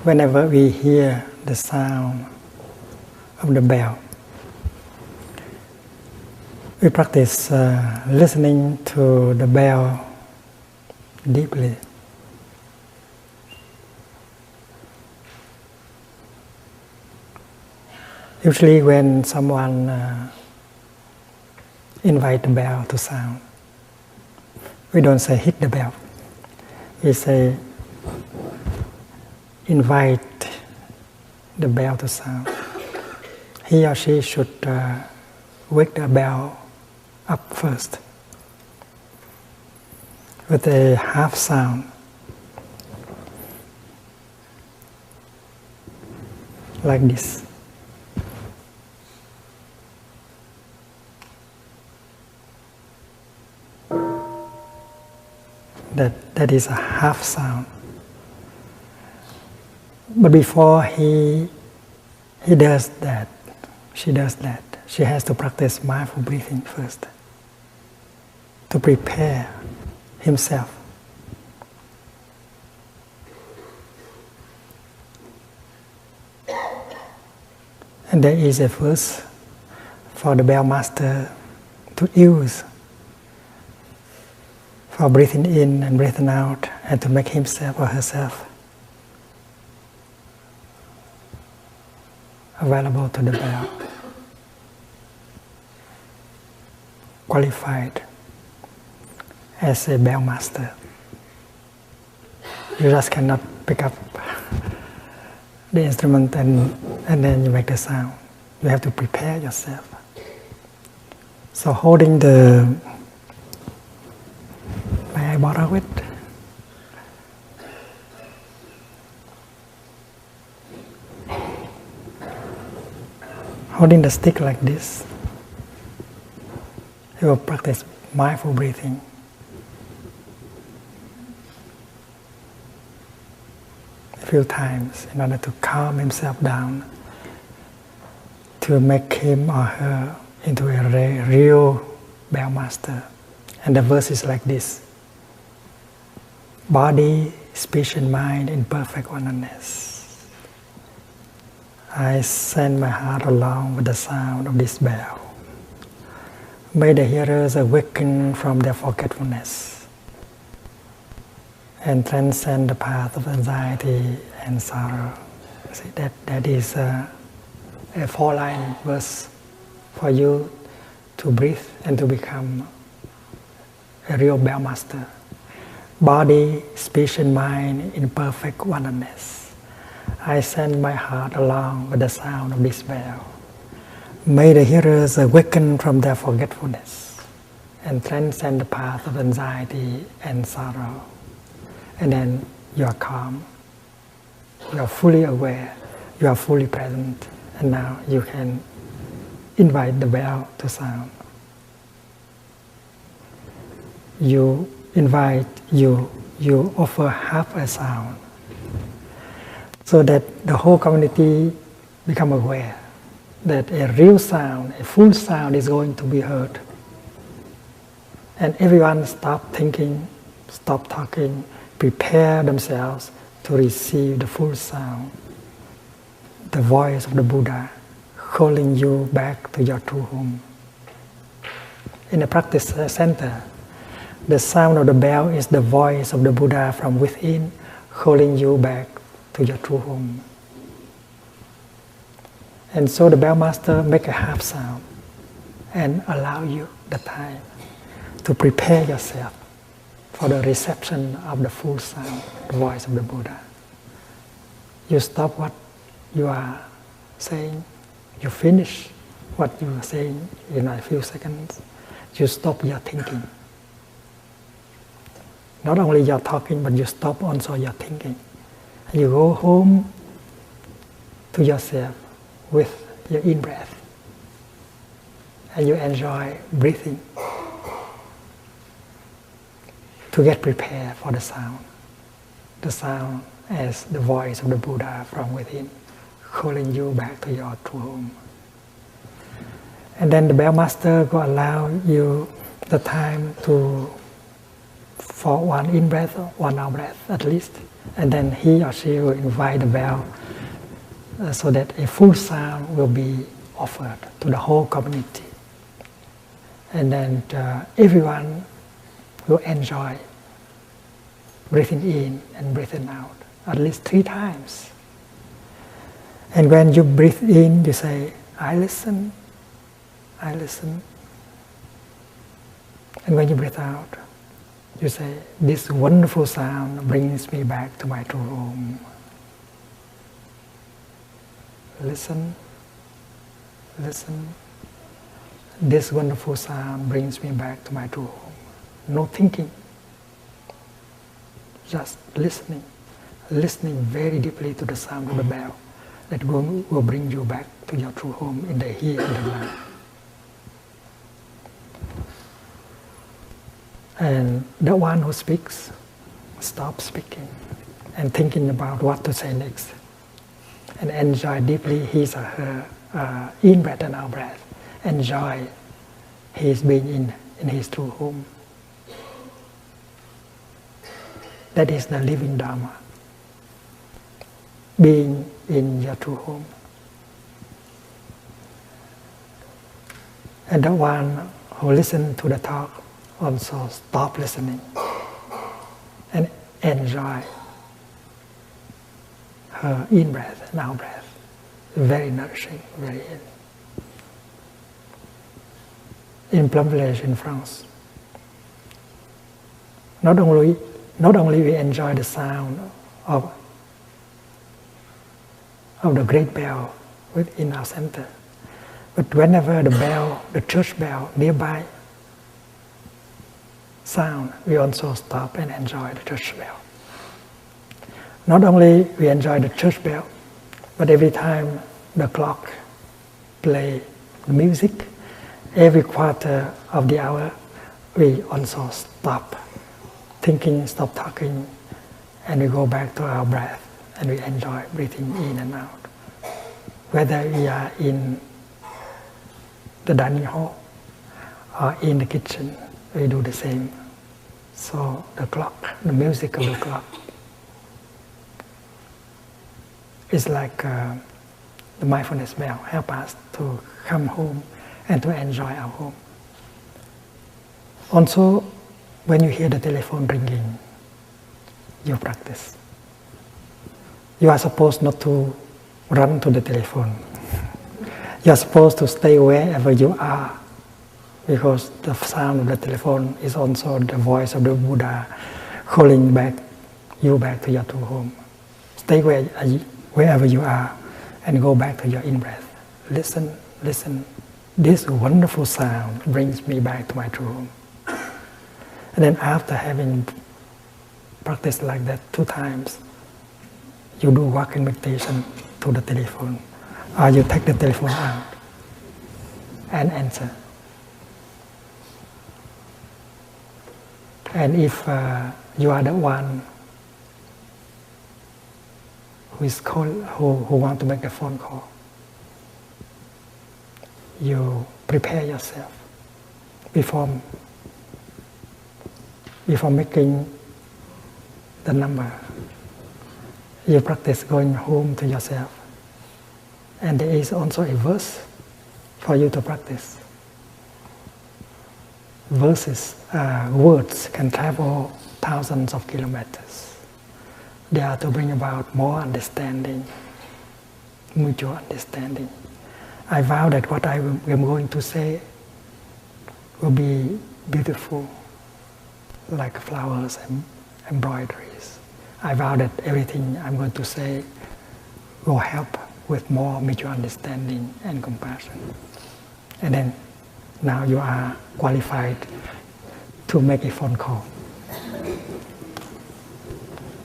whenever we hear the sound of the bell, we practice listening to the bell deeply. Usually when someone invite the bell to sound, we don't say hit the bell. We say invite the bell to sound. He or she should wake the bell up first with a half sound, like this. That is a half sound. But before he does that, she does that, she has to practice mindful breathing first to prepare himself. And there is a verse for the bell master to use for breathing in and breathing out, and to make himself or herself available to the bell, qualified as a bell master. You just cannot pick up the instrument and then you make the sound. You have to prepare yourself. So holding the, may I borrow it? Holding the stick like this, he will practice mindful breathing. A few times in order to calm himself down, to make him or her into a real bell master. And the verse is like this: body, speech and mind in perfect oneness. I send my heart along with the sound of this bell. May the hearers awaken from their forgetfulness and transcend the path of anxiety and sorrow. See, that is a four-line verse for you to breathe and to become a real bell master. Body, speech and mind in perfect oneness. I send my heart along with the sound of this bell. May the hearers awaken from their forgetfulness and transcend the path of anxiety and sorrow. And then you are calm, you are fully aware, you are fully present, and now you can invite the bell to sound. You invite, you offer half a sound, so that the whole community become aware that a real sound, a full sound is going to be heard. And everyone stop thinking, stop talking, prepare themselves to receive the full sound, the voice of the Buddha calling you back to your true home. In the practice center, the sound of the bell is the voice of the Buddha from within, calling you back to your true home. And so the bell master make a half sound and allow you the time to prepare yourself for the reception of the full sound, the voice of the Buddha. You stop what you are saying, you finish what you are saying in a few seconds, you stop your thinking. Not only your talking, but you stop also your thinking. You go home to yourself with your in-breath, and you enjoy breathing to get prepared for the sound as the voice of the Buddha from within, calling you back to your true home. And then the bell master will allow you the time to for one in breath, 1 out breath at least, and then he or she will invite the bell so that a full sound will be offered to the whole community. And then everyone will enjoy breathing in and breathing out at least 3 times. And when you breathe in, you say, I listen, I listen. And when you breathe out, you say, this wonderful sound brings me back to my true home. Listen, listen. This wonderful sound brings me back to my true home. No thinking, just listening. Listening very deeply to the sound of the bell that will bring you back to your true home in the here and the now. And the one who speaks, stop speaking and thinking about what to say next. And enjoy deeply his or her in-breath and out-breath. Enjoy his being in his true home. That is the living Dharma. Being in your true home. And the one who listens to the talk also stop listening and enjoy her in-breath and out-breath. Very nourishing, very healing. In Plum Village in France, not only we enjoy the sound of the great bell within our center, but whenever the bell, the church bell nearby sound, we also stop and enjoy the church bell. Not only we enjoy the church bell, but every time the clock play the music, every quarter of the hour, we also stop thinking, stop talking, and we go back to our breath, and we enjoy breathing in and out. Whether we are in the dining hall or in the kitchen, we do the same. So the clock, the music of the clock, is like the mindfulness bell, help us to come home and to enjoy our home. Also, when you hear the telephone ringing, you practice. You are supposed not to run to the telephone. You are supposed to stay wherever you are, because the sound of the telephone is also the voice of the Buddha calling you back to your true home. Stay wherever you are and go back to your in-breath. Listen, listen. This wonderful sound brings me back to my true home. And then after having practiced like that 2 times, you do walking meditation to the telephone, or you take the telephone out and answer. And if you are the one who want to make a phone call, you prepare yourself before making the number. You practice going home to yourself. And there is also a verse for you to practice. Words can travel thousands of kilometers. They are to bring about more understanding, mutual understanding. I vow that what I am going to say will be beautiful, like flowers and embroideries. I vow that everything I'm going to say will help with more mutual understanding and compassion. And then now you are qualified to make a phone call.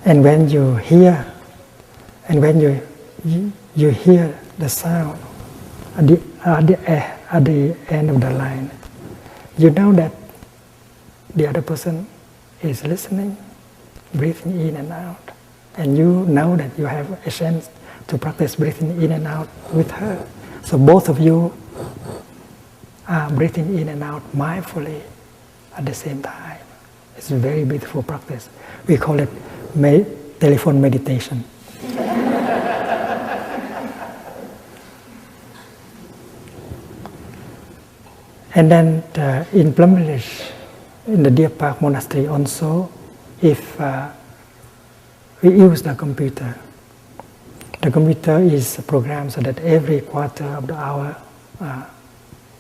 And when you hear, you hear the sound at the end of the line, you know that the other person is listening, breathing in and out, and you know that you have a chance to practice breathing in and out with her. So both of you are breathing in and out mindfully at the same time. It's a very beautiful practice. We call it telephone meditation. And then in Plum Village, in the Deer Park Monastery also, if we use the computer is programmed so that every quarter of the hour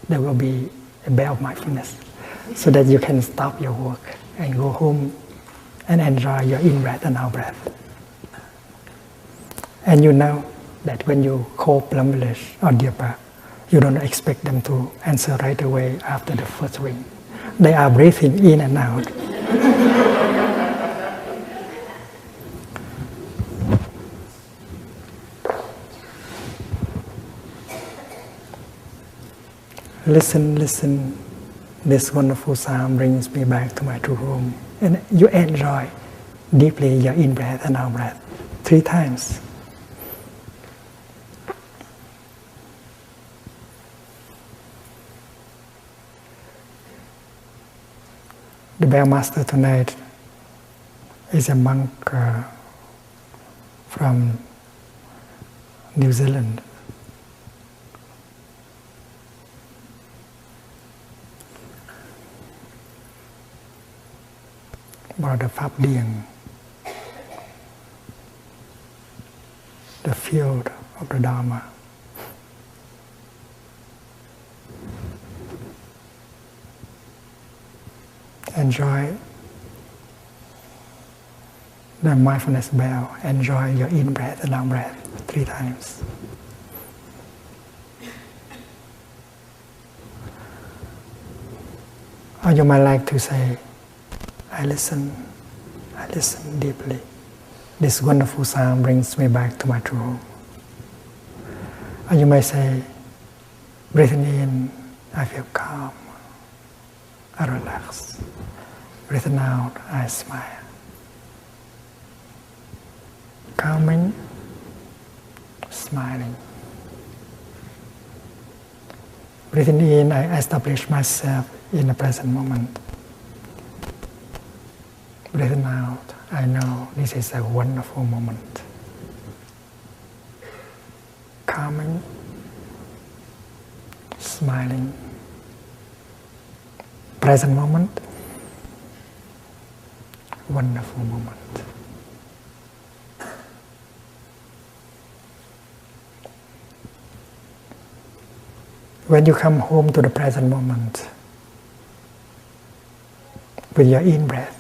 there will be a bell of mindfulness, so that you can stop your work and go home and enjoy your in-breath and out-breath. And you know that when you call Plum Village or Deer Park, you don't expect them to answer right away after the first ring. They are breathing in and out. Listen, listen. This wonderful sound brings me back to my true home. And you enjoy deeply your in-breath and out-breath 3 times. The bell master tonight is a monk from New Zealand. Brother Pháp Điền, the field of the Dharma. Enjoy the mindfulness bell. Enjoy your in-breath and out-breath 3 times. Or you might like to say, I listen deeply. This wonderful sound brings me back to my true home. Or you may say, breathing in, I feel calm, I relax. Breathing out, I smile. Calming, smiling. Breathing in, I establish myself in the present moment. Breathing out, I know this is a wonderful moment. Calming, smiling. Present moment, wonderful moment. When you come home to the present moment, with your in-breath,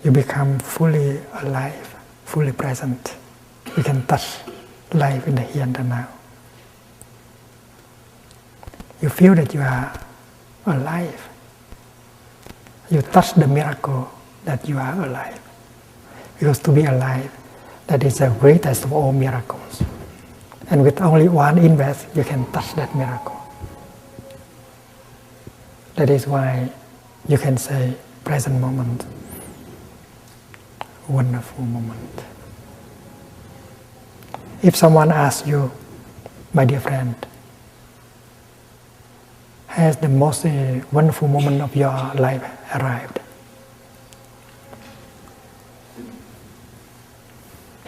you become fully alive, fully present. You can touch life in the here and the now. You feel that you are alive. You touch the miracle that you are alive. Because to be alive, that is the greatest of all miracles. And with only one in-breath, you can touch that miracle. That is why you can say, present moment, wonderful moment. If someone asks you, my dear friend, has the most wonderful moment of your life arrived?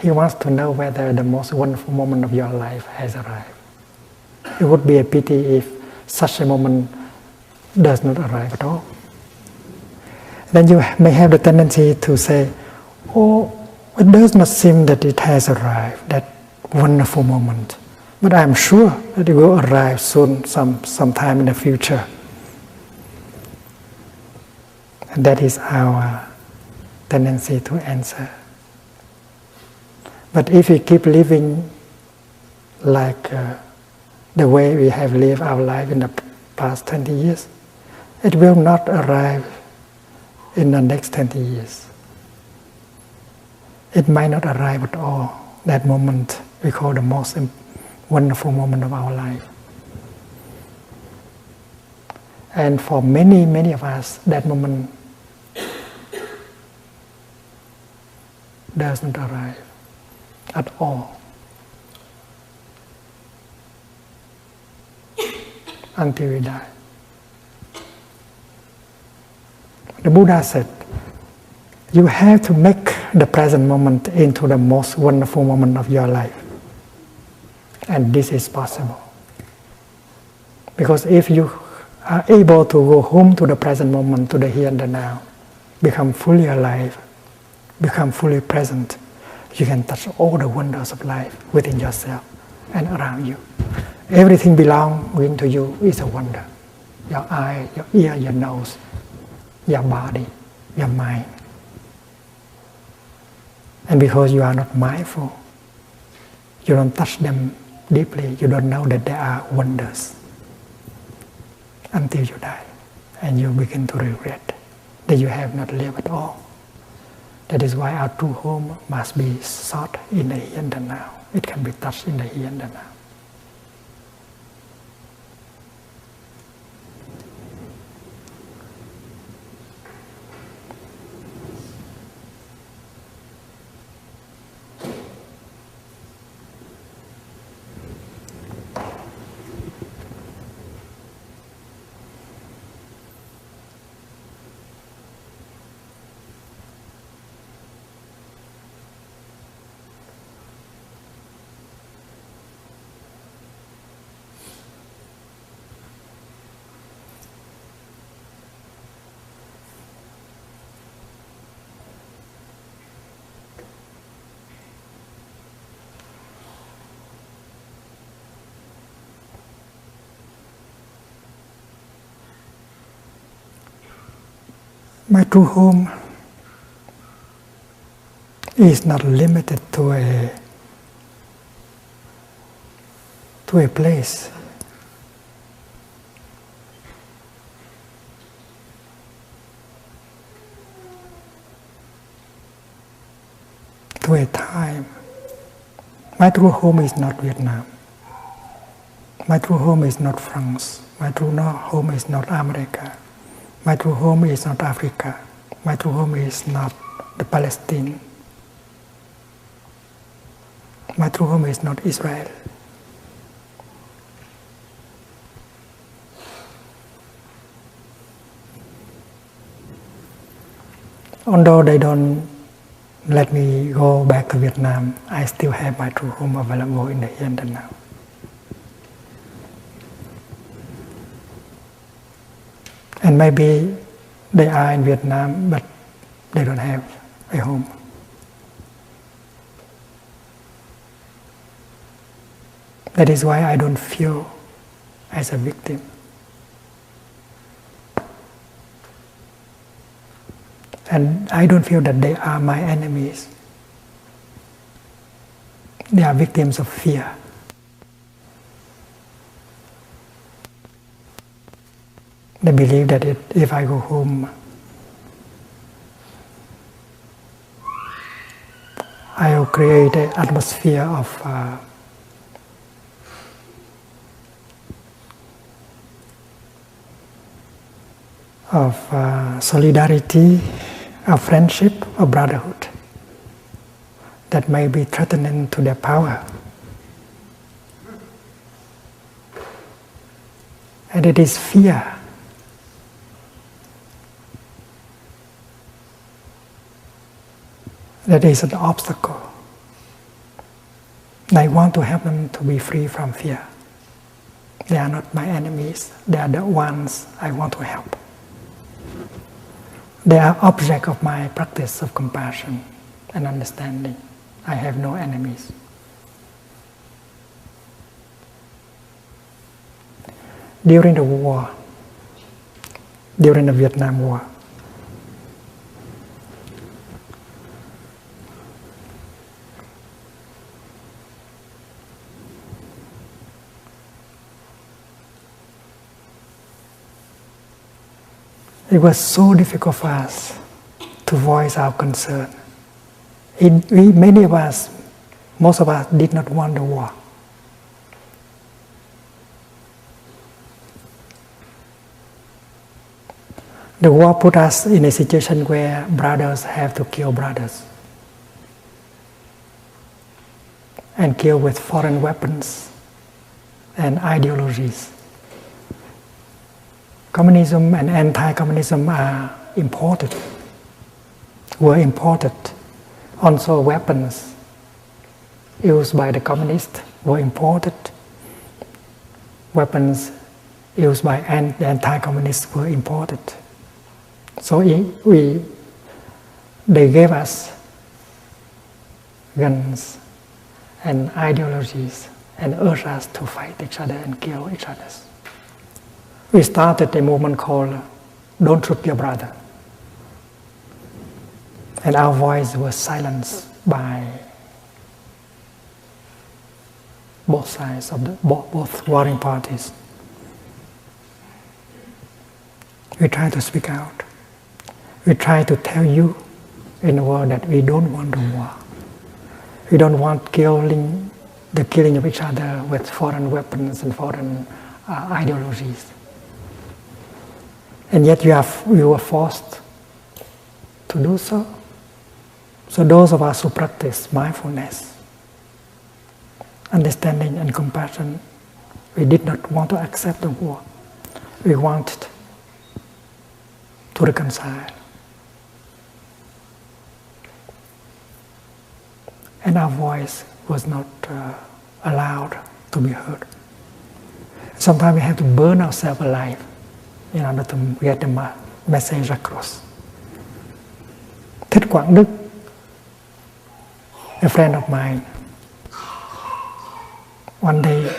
He wants to know whether the most wonderful moment of your life has arrived. It would be a pity if such a moment does not arrive at all. Then you may have the tendency to say, oh, it does not seem that it has arrived, that wonderful moment. But I am sure that it will arrive soon, sometime in the future. And that is our tendency to answer. But if we keep living like the way we have lived our life in the past 20 years, it will not arrive in the next 20 years. It might not arrive at all. That moment we call the most wonderful moment of our life. And for many, many of us, that moment does not arrive at all until we die. The Buddha said, you have to make the present moment into the most wonderful moment of your life. And this is possible. Because if you are able to go home to the present moment, to the here and the now, become fully alive, become fully present, you can touch all the wonders of life within yourself and around you. Everything belonging to you is a wonder. Your eye, your ear, your nose, your body, your mind. And because you are not mindful, you don't touch them deeply, you don't know that they are wonders until you die. And you begin to regret that you have not lived at all. That is why our true home must be sought in the here and the now. It can be touched in the here and the now. My true home is not limited to a place. To a time. My true home is not Vietnam. My true home is not France. My true home is not America. My true home is not Africa. My true home is not the Palestine. My true home is not Israel. Although they don't let me go back to Vietnam, I still have my true home available in the here and the now. And maybe they are in Vietnam, but they don't have a home. That is why I don't feel as a victim. And I don't feel that they are my enemies. They are victims of fear. They believe that if I go home, I will create an atmosphere of solidarity, of friendship, of brotherhood that may be threatening to their power. And it is fear that is an obstacle. I want to help them to be free from fear. They are not my enemies. They are the ones I want to help. They are object of my practice of compassion and understanding. I have no enemies. During the war, during the Vietnam War, it was so difficult for us to voice our concern. Many of us, most of us, did not want the war. The war put us in a situation where brothers have to kill brothers and kill with foreign weapons and ideologies. Communism and anti-communism are imported. Also weapons used by the communists were imported. Weapons used by the anti-communists were imported. So they gave us guns and ideologies and urged us to fight each other and kill each other. We started a movement called Don't Shoot Your Brother. And our voice was silenced by both sides of both warring parties. We try to speak out. We try to tell you in the world that we don't want the war. We don't want the killing of each other with foreign weapons and foreign ideologies. And yet we were forced to do so. So those of us who practice mindfulness, understanding and compassion, we did not want to accept the war. We wanted to reconcile. And our voice was not allowed to be heard. Sometimes we have to burn ourselves alive in order to get the message across. Thích Quảng Đức, a friend of mine, one day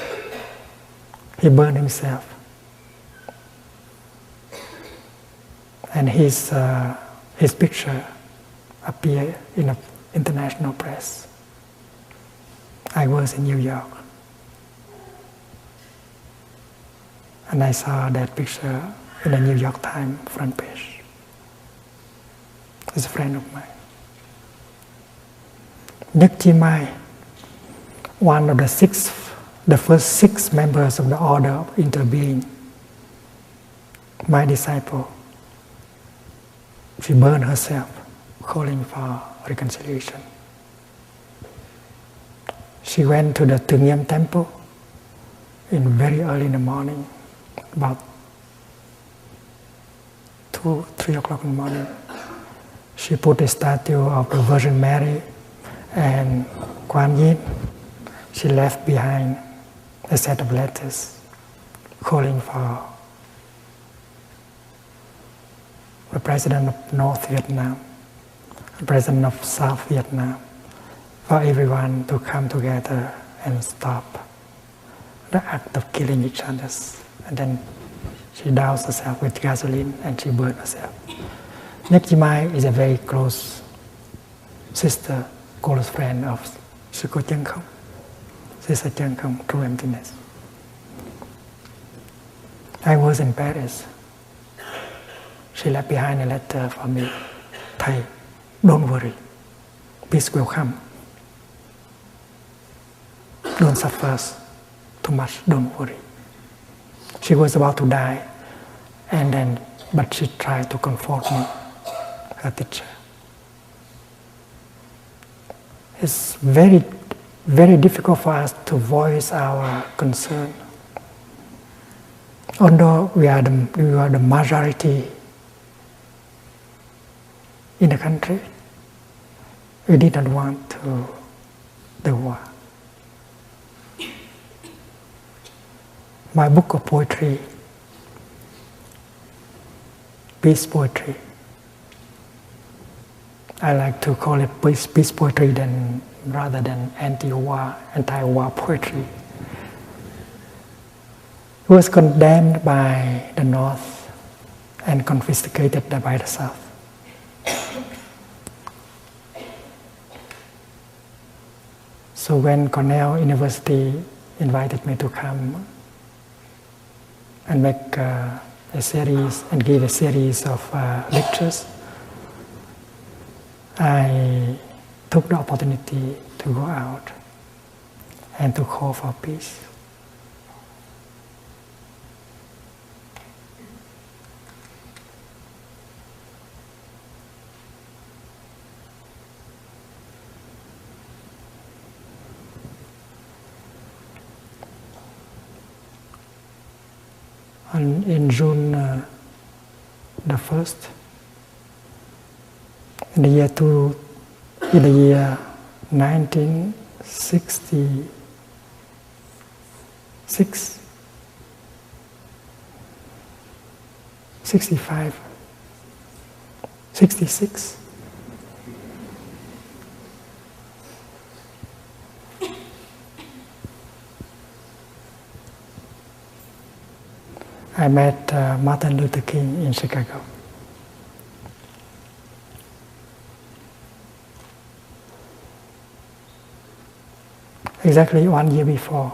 he burned himself. And his picture appeared in the international press. I was in New York. And I saw that picture in the New York Times front page. He's a friend of mine. Nhất Hạnh, one of the first 6 members of the Order of Interbeing, my disciple, she burned herself, calling for reconciliation. She went to the Thượng temple very early in the morning, about 2-3 o'clock in the morning. She put a statue of the Virgin Mary and Kuan Yin. She left behind a set of letters calling for the President of North Vietnam, the President of South Vietnam, for everyone to come together and stop the act of killing each other. And then she doused herself with gasoline and she burned herself. Nhất Hạnh is a very close sister, close friend of Sư Cô Chân Không, Sister Chân Không, True Emptiness. I was in Paris. She left behind a letter for me. Thầy, don't worry. Peace will come. Don't suffer too much, don't worry. She was about to die, but she tried to comfort me, her teacher. It's very, very difficult for us to voice our concern. Although we are the majority in the country, we did not want the war. My book of poetry, peace poetry, I like to call it peace poetry rather than anti-war poetry. It was condemned by the North and confiscated by the South. So when Cornell University invited me to come and make a series and give a series of lectures, I took the opportunity to go out and to call for peace. And in June the 1st, In the year 1966, 65, 66. I met Martin Luther King in Chicago. Exactly 1 year before.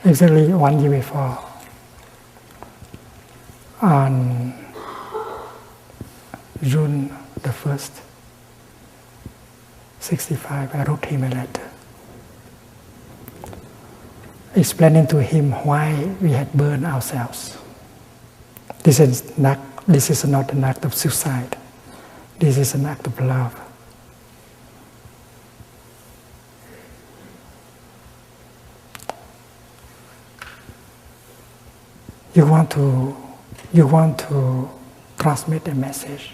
Exactly 1 year before. On June the 1st, 65, I wrote him a letter explaining to him why we had burned ourselves. This is not an act of suicide. This is an act of love. You want to transmit a message,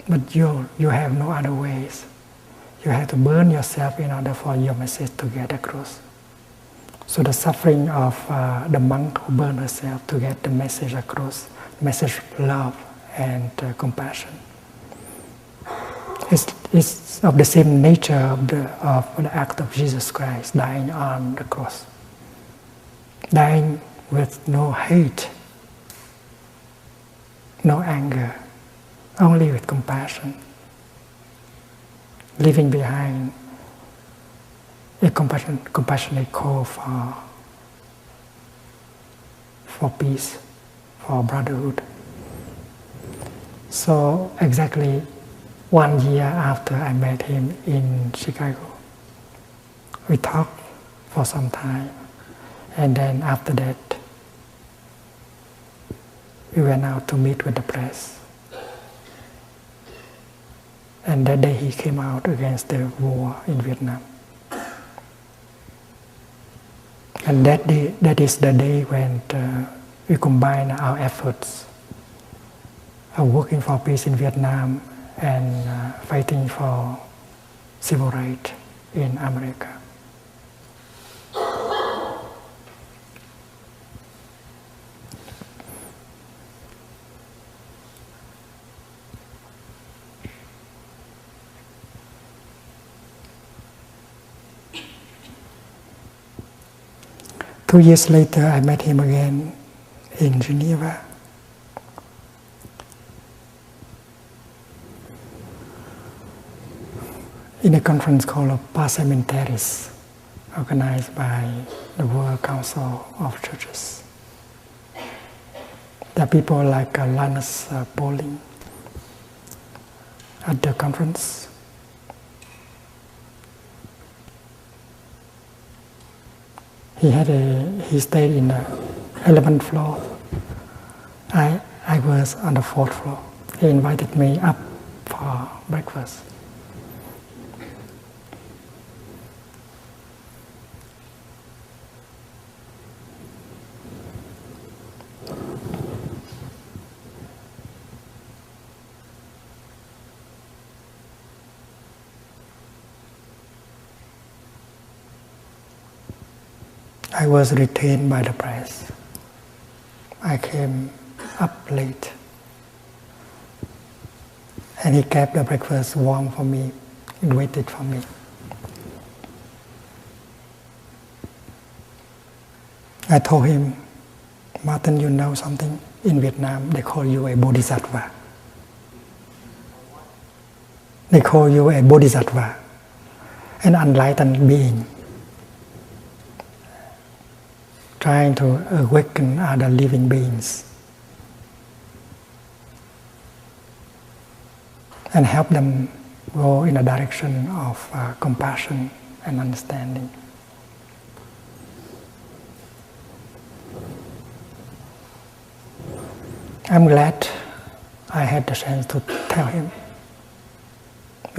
but you have no other ways. You have to burn yourself in order for your message to get across. So the suffering of the monk who burned herself to get the message across, the message of love and compassion, is of the same nature of the act of Jesus Christ dying on the cross. Dying with no hate, no anger, only with compassion. Leaving behind a compassionate call for peace, for brotherhood. So exactly 1 year after I met him in Chicago, we talked for some time, and then after that, we went out to meet with the press. And that day he came out against the war in Vietnam. And that is the day when we combine our efforts of working for peace in Vietnam and fighting for civil rights in America. Two years later, I met him again in Geneva. In a conference called Parliamentaries, organized by the World Council of Churches. There are people like Linus Pauling at the conference. He stayed in the 11th floor. I was on the 4th floor. He invited me up for breakfast. I was retained by the press. I came up late. And he kept the breakfast warm for me and waited for me. I told him, Martin, you know something? In Vietnam, they call you a bodhisattva. They call you a bodhisattva, an enlightened being, trying to awaken other living beings and help them go in a direction of compassion and understanding. I'm glad I had the chance to tell him.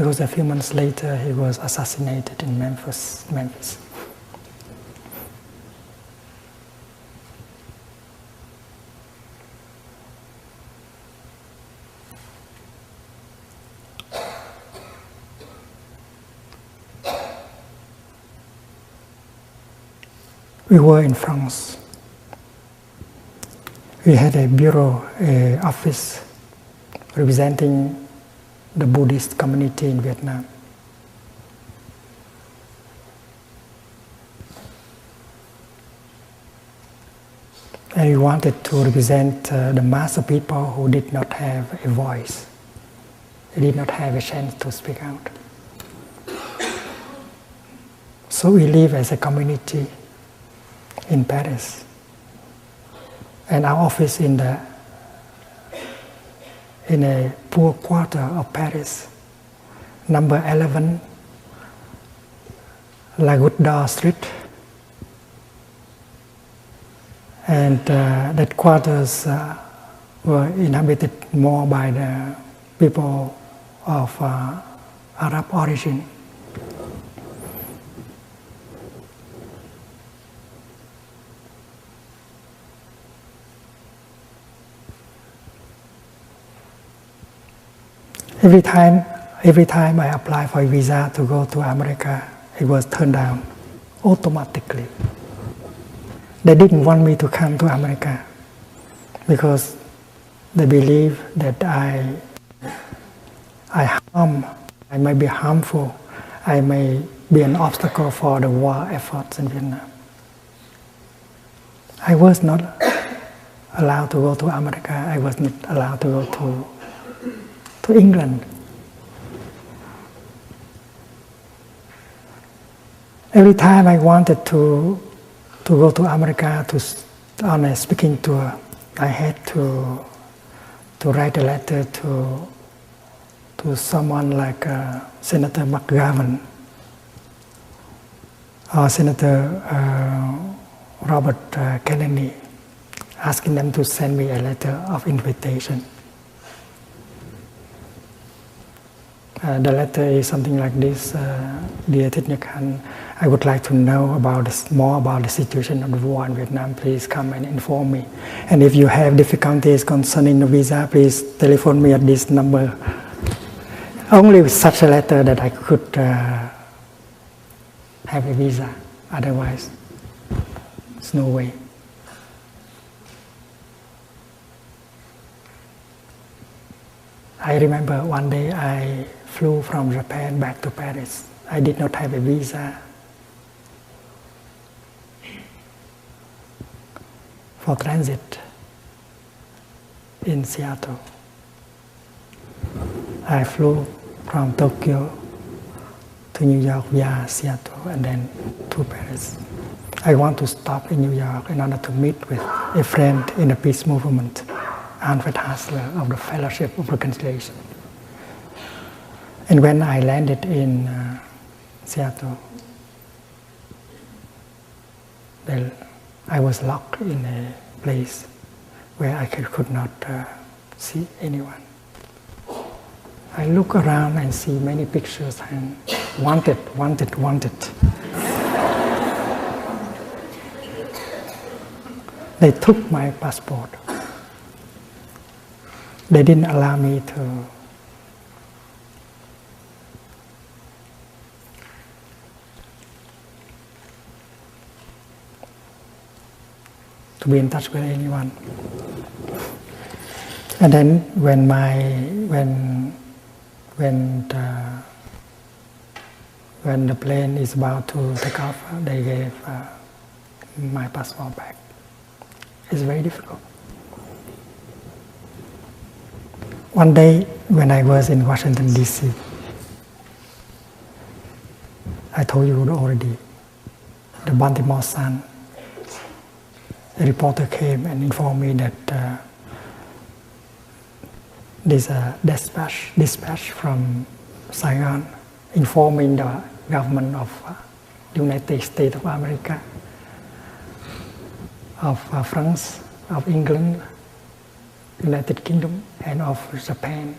because a few months later he was assassinated in Memphis. We were in France. We had a bureau, an office representing the Buddhist community in Vietnam. And we wanted to represent the mass of people who did not have a voice. They did not have a chance to speak out. So we live as a community in Paris. And our office in a poor quarter of Paris, number 11, La Goutte d'Or Street. And that quarters were inhabited more by the people of Arab origin. Every time I apply for a visa to go to America, it was turned down automatically. They didn't want me to come to America because they believe that I may be harmful, I may be an obstacle for the war efforts in Vietnam. I was not allowed to go to America, I was not allowed to go to England. Every time I wanted to go to America on a speaking tour, I had to write a letter to someone like Senator McGovern or Senator Robert Kennedy, asking them to send me a letter of invitation. The letter is something like this: Dear Thích Nhất Hạnh, I would like to know more about the situation of the war in Vietnam. Please come and inform me. And if you have difficulties concerning the visa, please telephone me at this number. Only with such a letter that I could have a visa. Otherwise, there's no way. I remember one day I flew from Japan back to Paris. I did not have a visa for transit in Seattle. I flew from Tokyo to New York via Seattle and then to Paris. I want to stop in New York in order to meet with a friend in the peace movement, Alfred Hassler of the Fellowship of Reconciliation. And when I landed in Seattle, I was locked in a place where I could not see anyone. I look around and see many pictures and wanted. They took my passport. They didn't allow me to be in touch with anyone. And then when the plane is about to take off, they gave my passport back. It's very difficult. One day when I was in Washington, D.C., I told you already, the Baltimore Sun, a reporter came and informed me that there's a dispatch from Saigon informing the government of the United States of America, of France, of England, United Kingdom, and of Japan,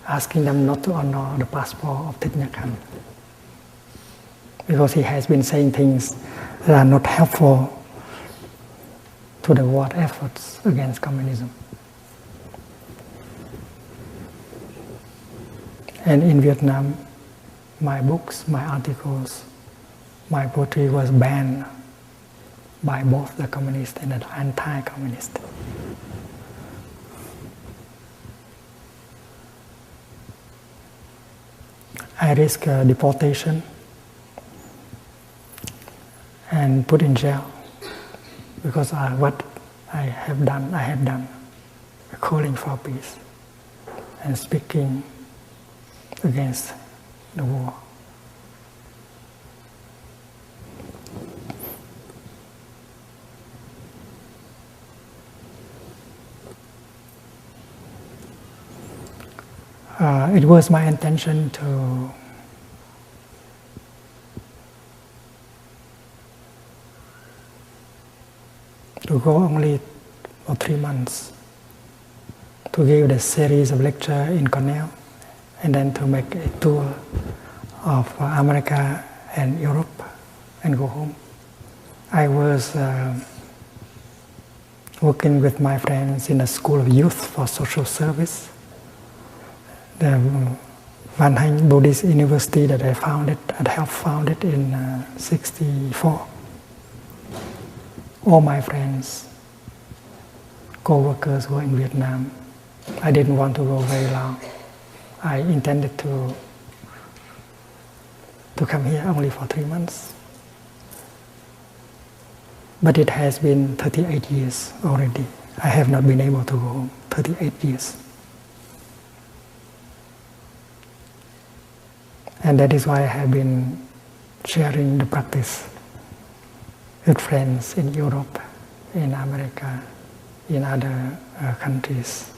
asking them not to honor the passport of Thích Nhất Hạnh, because he has been saying things that are not helpful to the world efforts against communism. And in Vietnam, my books, my articles, my poetry was banned by both the communist and the anti-communist. I risked deportation and put in jail because what I had done, calling for peace and speaking against the war. It was my intention to go only for 3 months, to give the series of lectures in Cornell, and then to make a tour of America and Europe and go home. I was working with my friends in a school of youth for social service, the Van Hanh Buddhist University that I helped found it in '64. All my friends, co-workers were in Vietnam. I didn't want to go very long. I intended to come here only for 3 months. But it has been 38 years already. I have not been able to go home. 38 years. And that is why I have been sharing the practice with friends in Europe, in America, in other countries.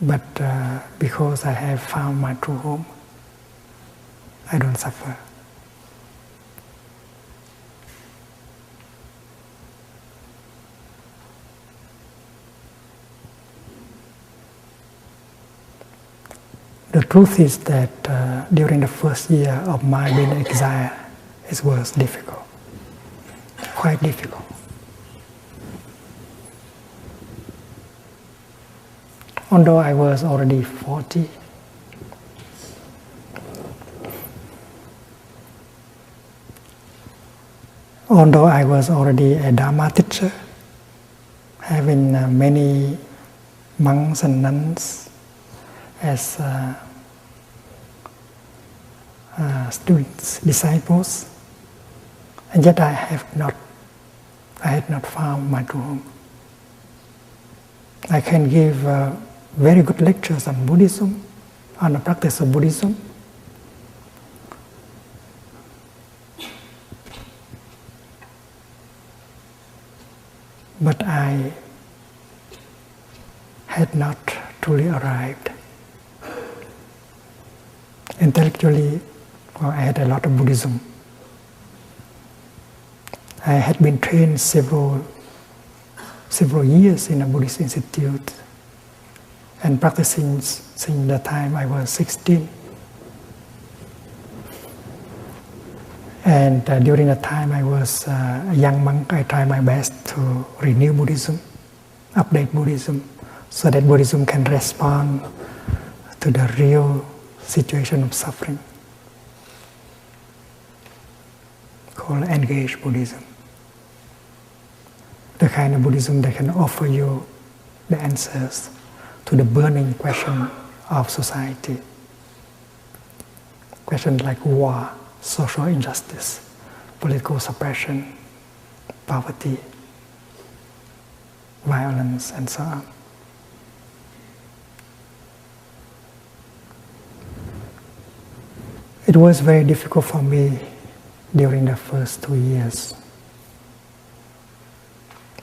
But because I have found my true home, I don't suffer. The truth is that during the first year of my being exiled, it was difficult, quite difficult. Although I was already 40, although I was already a Dharma teacher, having many monks and nuns as students, disciples, and yet I had not found my true home. I can give very good lectures on Buddhism, on the practice of Buddhism, but I had not truly arrived. Intellectually, well, I had a lot of Buddhism. I had been trained several years in a Buddhist institute and practicing since the time I was 16. And during the time I was a young monk, I tried my best to renew Buddhism, update Buddhism, so that Buddhism can respond to the real situation of suffering, called engaged Buddhism. The kind of Buddhism that can offer you the answers to the burning question of society. Questions like war, social injustice, political suppression, poverty, violence, and so on. It was very difficult for me during the first 2 years,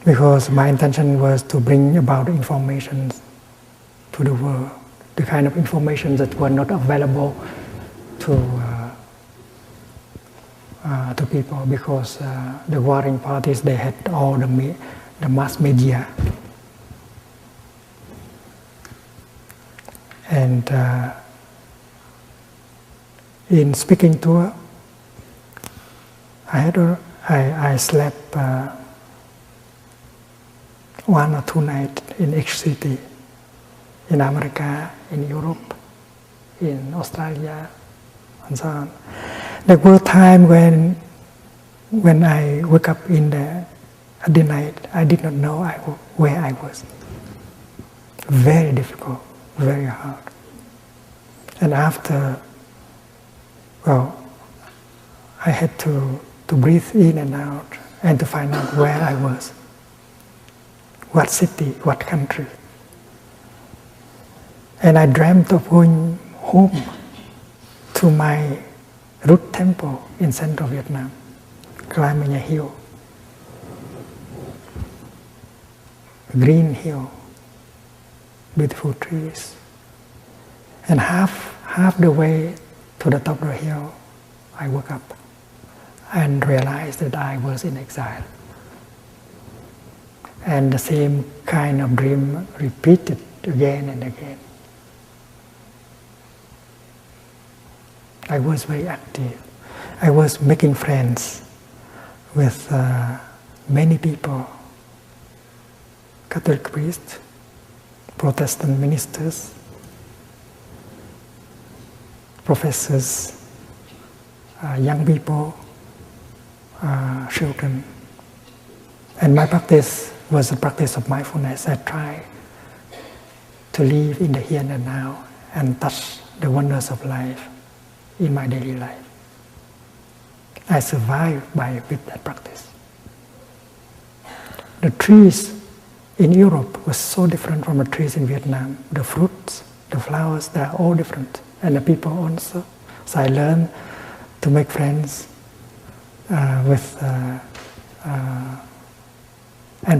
because my intention was to bring about information to the world, the kind of information that were not available to people, because the warring parties, they had all the mass media. And in speaking tour, I slept 1 or 2 nights in each city, in America, in Europe, in Australia, and so on. There were times when I woke up at the night, I did not know where I was. Very difficult, very hard. And after, I had to breathe in and out and to find out where I was, what city, what country. And I dreamt of going home to my root temple in central Vietnam, climbing a hill, a green hill, beautiful trees. And half the way to the top of the hill, I woke up and realized that I was in exile. And the same kind of dream repeated again and again. I was very active. I was making friends with many people, Catholic priests, Protestant ministers, professors, young people, children. And my practice was a practice of mindfulness. I try to live in the here and now and touch the wonders of life in my daily life. I survived with that practice. The trees in Europe were so different from the trees in Vietnam. The fruits, the flowers, they are all different. And the people also. So I learned to make friends and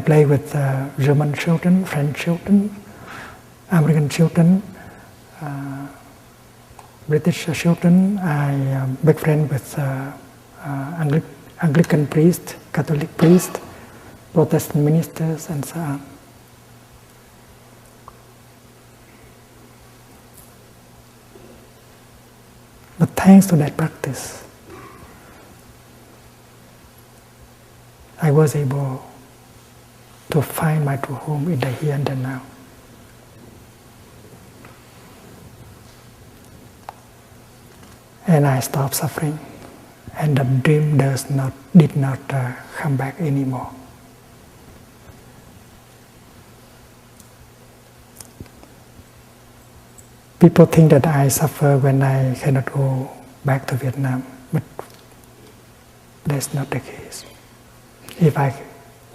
play with German children, French children, American children, British children. I make friends with Anglican priests, Catholic priests, Protestant ministers, and so on. But thanks to that practice, I was able to find my true home in the here and the now. And I stopped suffering, and the dream did not come back anymore. People think that I suffer when I cannot go back to Vietnam, but that's not the case. If I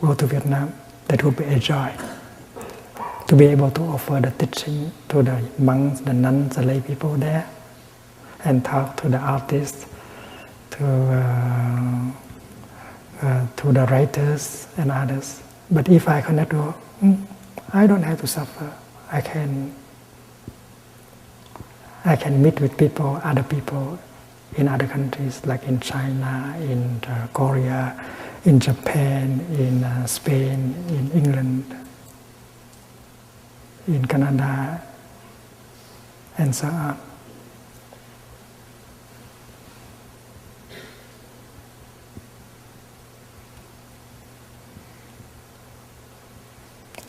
go to Vietnam, that would be a joy to be able to offer the teaching to the monks, the nuns, the lay people there, and talk to the artists, to the writers and others. But if I cannot go, I don't have to suffer. I can meet with people, other people in other countries, like in China, in Korea, in Japan, in Spain, in England, in Canada, and so on.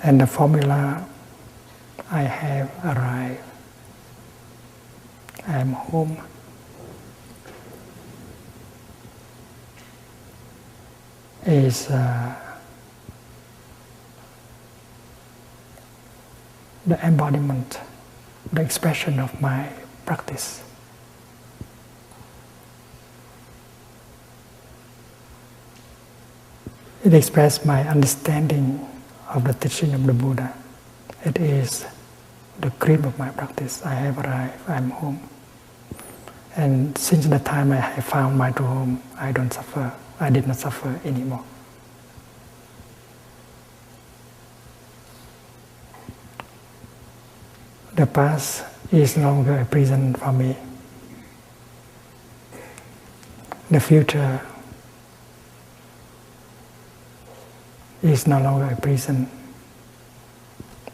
And the formula I have arrived. I am home. Is the embodiment, the expression of my practice. It expresses my understanding of the teaching of the Buddha. It is the cream of my practice. I have arrived, I am home. And since the time I have found my true home, I don't suffer. I did not suffer anymore. The past is no longer a prison for me. The future is no longer a prison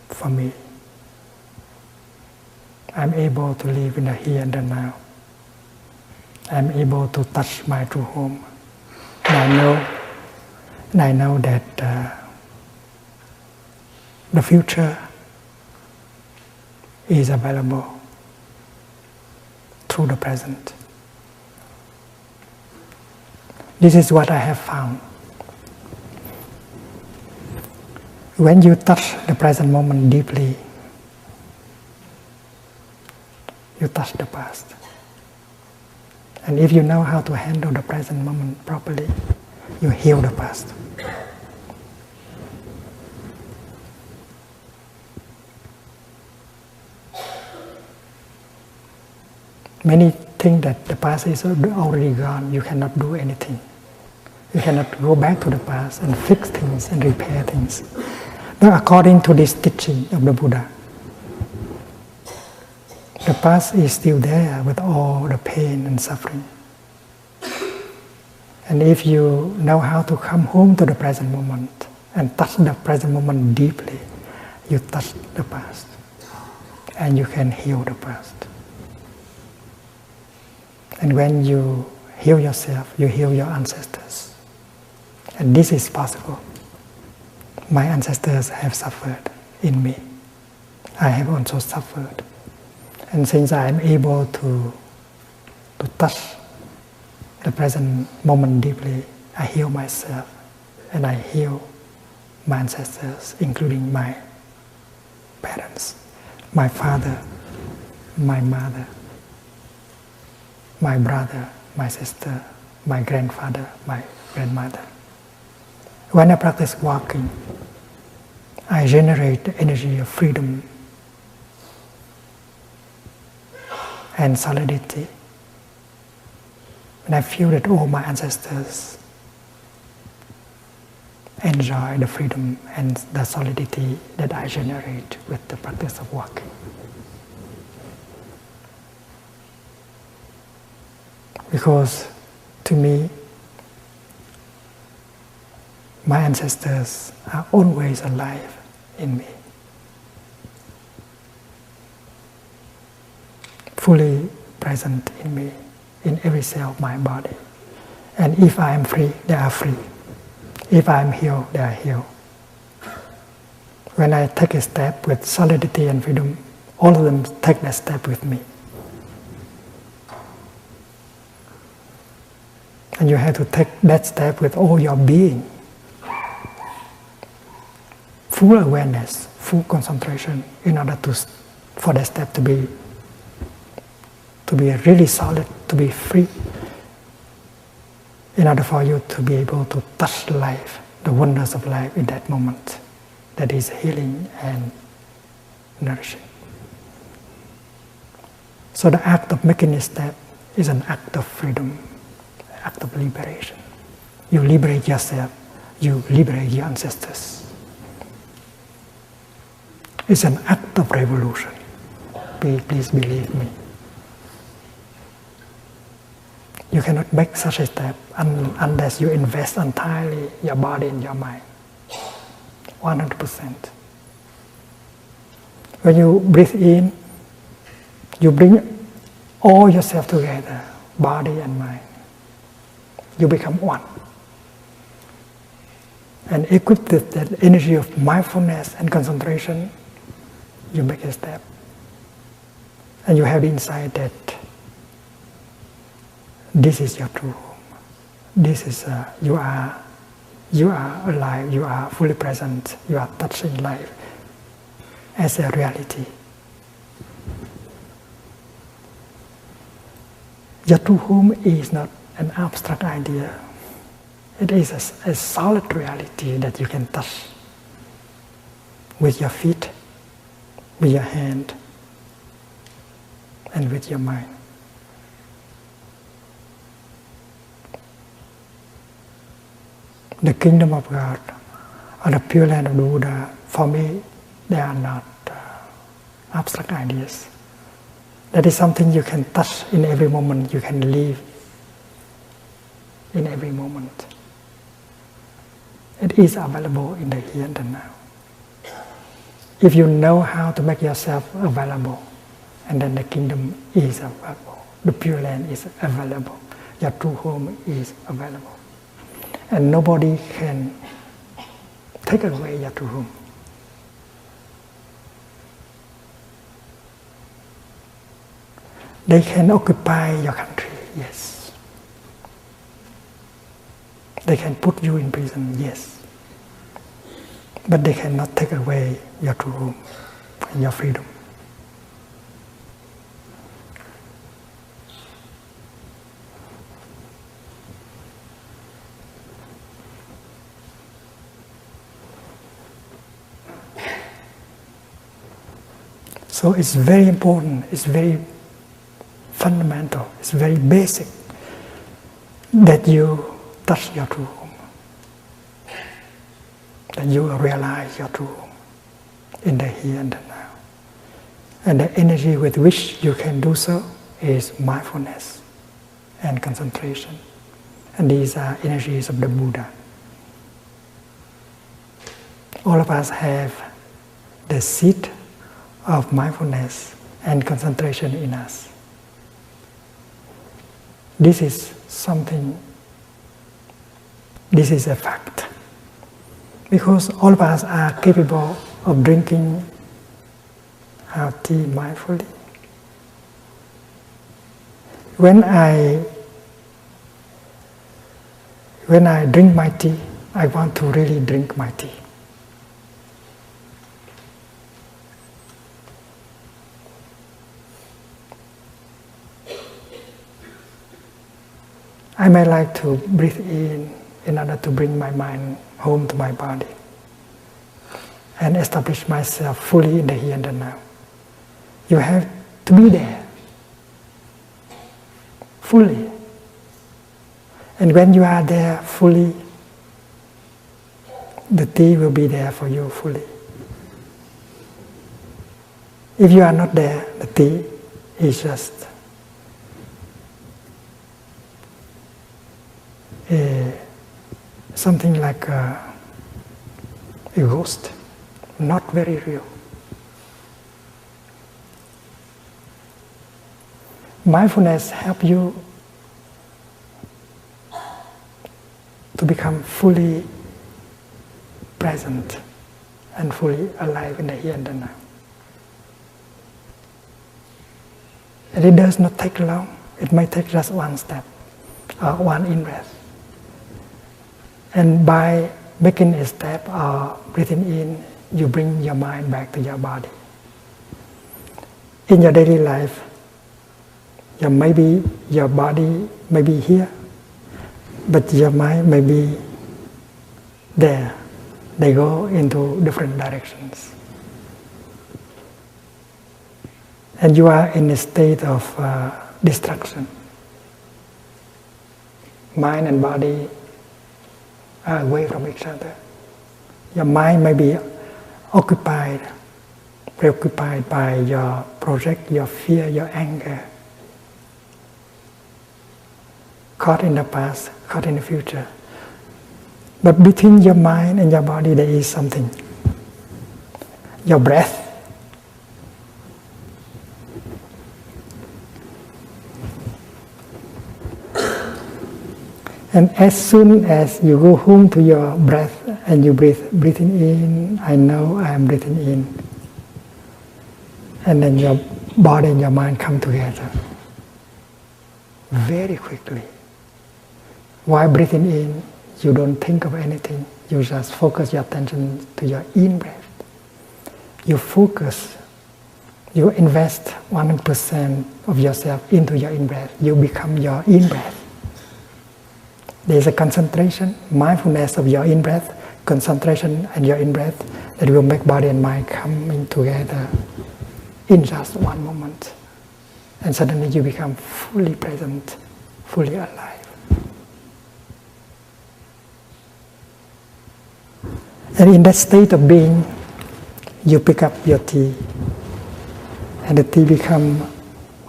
for me. I'm able to live in the here and the now. I'm able to touch my true home. And I know that the future is available through the present. This is what I have found. When you touch the present moment deeply, you touch the past. And if you know how to handle the present moment properly, you heal the past. Many think that the past is already gone, you cannot do anything. You cannot go back to the past and fix things and repair things. But according to this teaching of the Buddha, the past is still there with all the pain and suffering. And if you know how to come home to the present moment and touch the present moment deeply, you touch the past and you can heal the past. And when you heal yourself, you heal your ancestors. And this is possible. My ancestors have suffered in me. I have also suffered. And since I am able to touch the present moment deeply, I heal myself and I heal my ancestors, including my parents, my father, my mother, my brother, my sister, my grandfather, my grandmother. When I practice walking, I generate the energy of freedom and solidity. And I feel that all my ancestors enjoy the freedom and the solidity that I generate with the practice of walking. Because to me, my ancestors are always alive in me, fully present in me, in every cell of my body. And if I am free, they are free. If I am healed, they are healed. When I take a step with solidity and freedom, all of them take that step with me. And you have to take that step with all your being. Full awareness, full concentration, in order for that step to be really solid, to be free, in order for you to be able to touch life, the wonders of life in that moment, that is healing and nourishing. So the act of making a step is an act of freedom, an act of liberation. You liberate yourself, you liberate your ancestors. It's an act of revolution. Please believe me. You cannot make such a step unless you invest entirely your body and your mind. 100%. When you breathe in, you bring all yourself together, body and mind. You become one. And equipped with that energy of mindfulness and concentration, you make a step. And you have the insight that this is your true home. This is, you are alive, you are fully present, you are touching life as a reality. Your true home is not an abstract idea. It is a solid reality that you can touch with your feet, with your hand, and with your mind. The kingdom of God or the Pure Land of the Buddha, for me, they are not abstract ideas. That is something you can touch in every moment, you can live in every moment. It is available in the here and the now. If you know how to make yourself available and then the kingdom is available. The Pure Land is available. Your true home is available. And nobody can take away your true home. They can occupy your country, yes. They can put you in prison, yes. But they cannot take away your true home and your freedom. So it's very important, it's very fundamental, it's very basic that you touch your true home, that you realize your true home in the here and the now. And the energy with which you can do so is mindfulness and concentration. And these are energies of the Buddha. All of us have the seed of mindfulness and concentration in us. This is something, this is a fact. Because all of us are capable of drinking our tea mindfully. When I drink my tea, I want to really drink my tea. I may like to breathe in order to bring my mind home to my body and establish myself fully in the here and the now. You have to be there, fully. And when you are there fully, the tea will be there for you fully. If you are not there, the tea is just something like a ghost, not very real. Mindfulness helps you to become fully present and fully alive in the here and the now. And it does not take long. It may take just one step or one in-breath. And by making a step or breathing in, you bring your mind back to your body. In your daily life, maybe your body may be here, but your mind may be there. They go into different directions. And you are in a state of distraction. Mind and body are away from each other. Your mind may be preoccupied by your project, your fear, your anger, caught in the past, caught in the future. But between your mind and your body there is something. Your breath. And as soon as you go home to your breath and you breathing in, I know I am breathing in. And then your body and your mind come together very quickly. While breathing in, you don't think of anything. You just focus your attention to your in-breath. You focus, you invest 100% of yourself into your in-breath. You become your in-breath. There is a concentration, mindfulness of your in-breath, concentration and your in-breath that will make body and mind coming together in just one moment. And suddenly you become fully present, fully alive. And in that state of being, you pick up your tea, and the tea becomes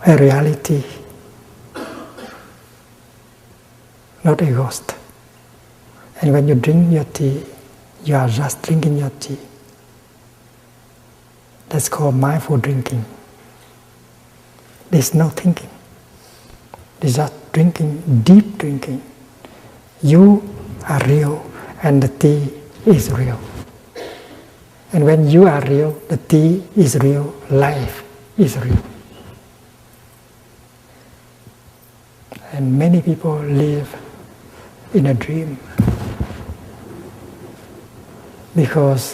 a reality, not a ghost. And when you drink your tea, you are just drinking your tea. That's called mindful drinking. There's no thinking. There's just drinking, deep drinking. You are real and the tea is real. And when you are real, the tea is real, life is real. And many people live in a dream because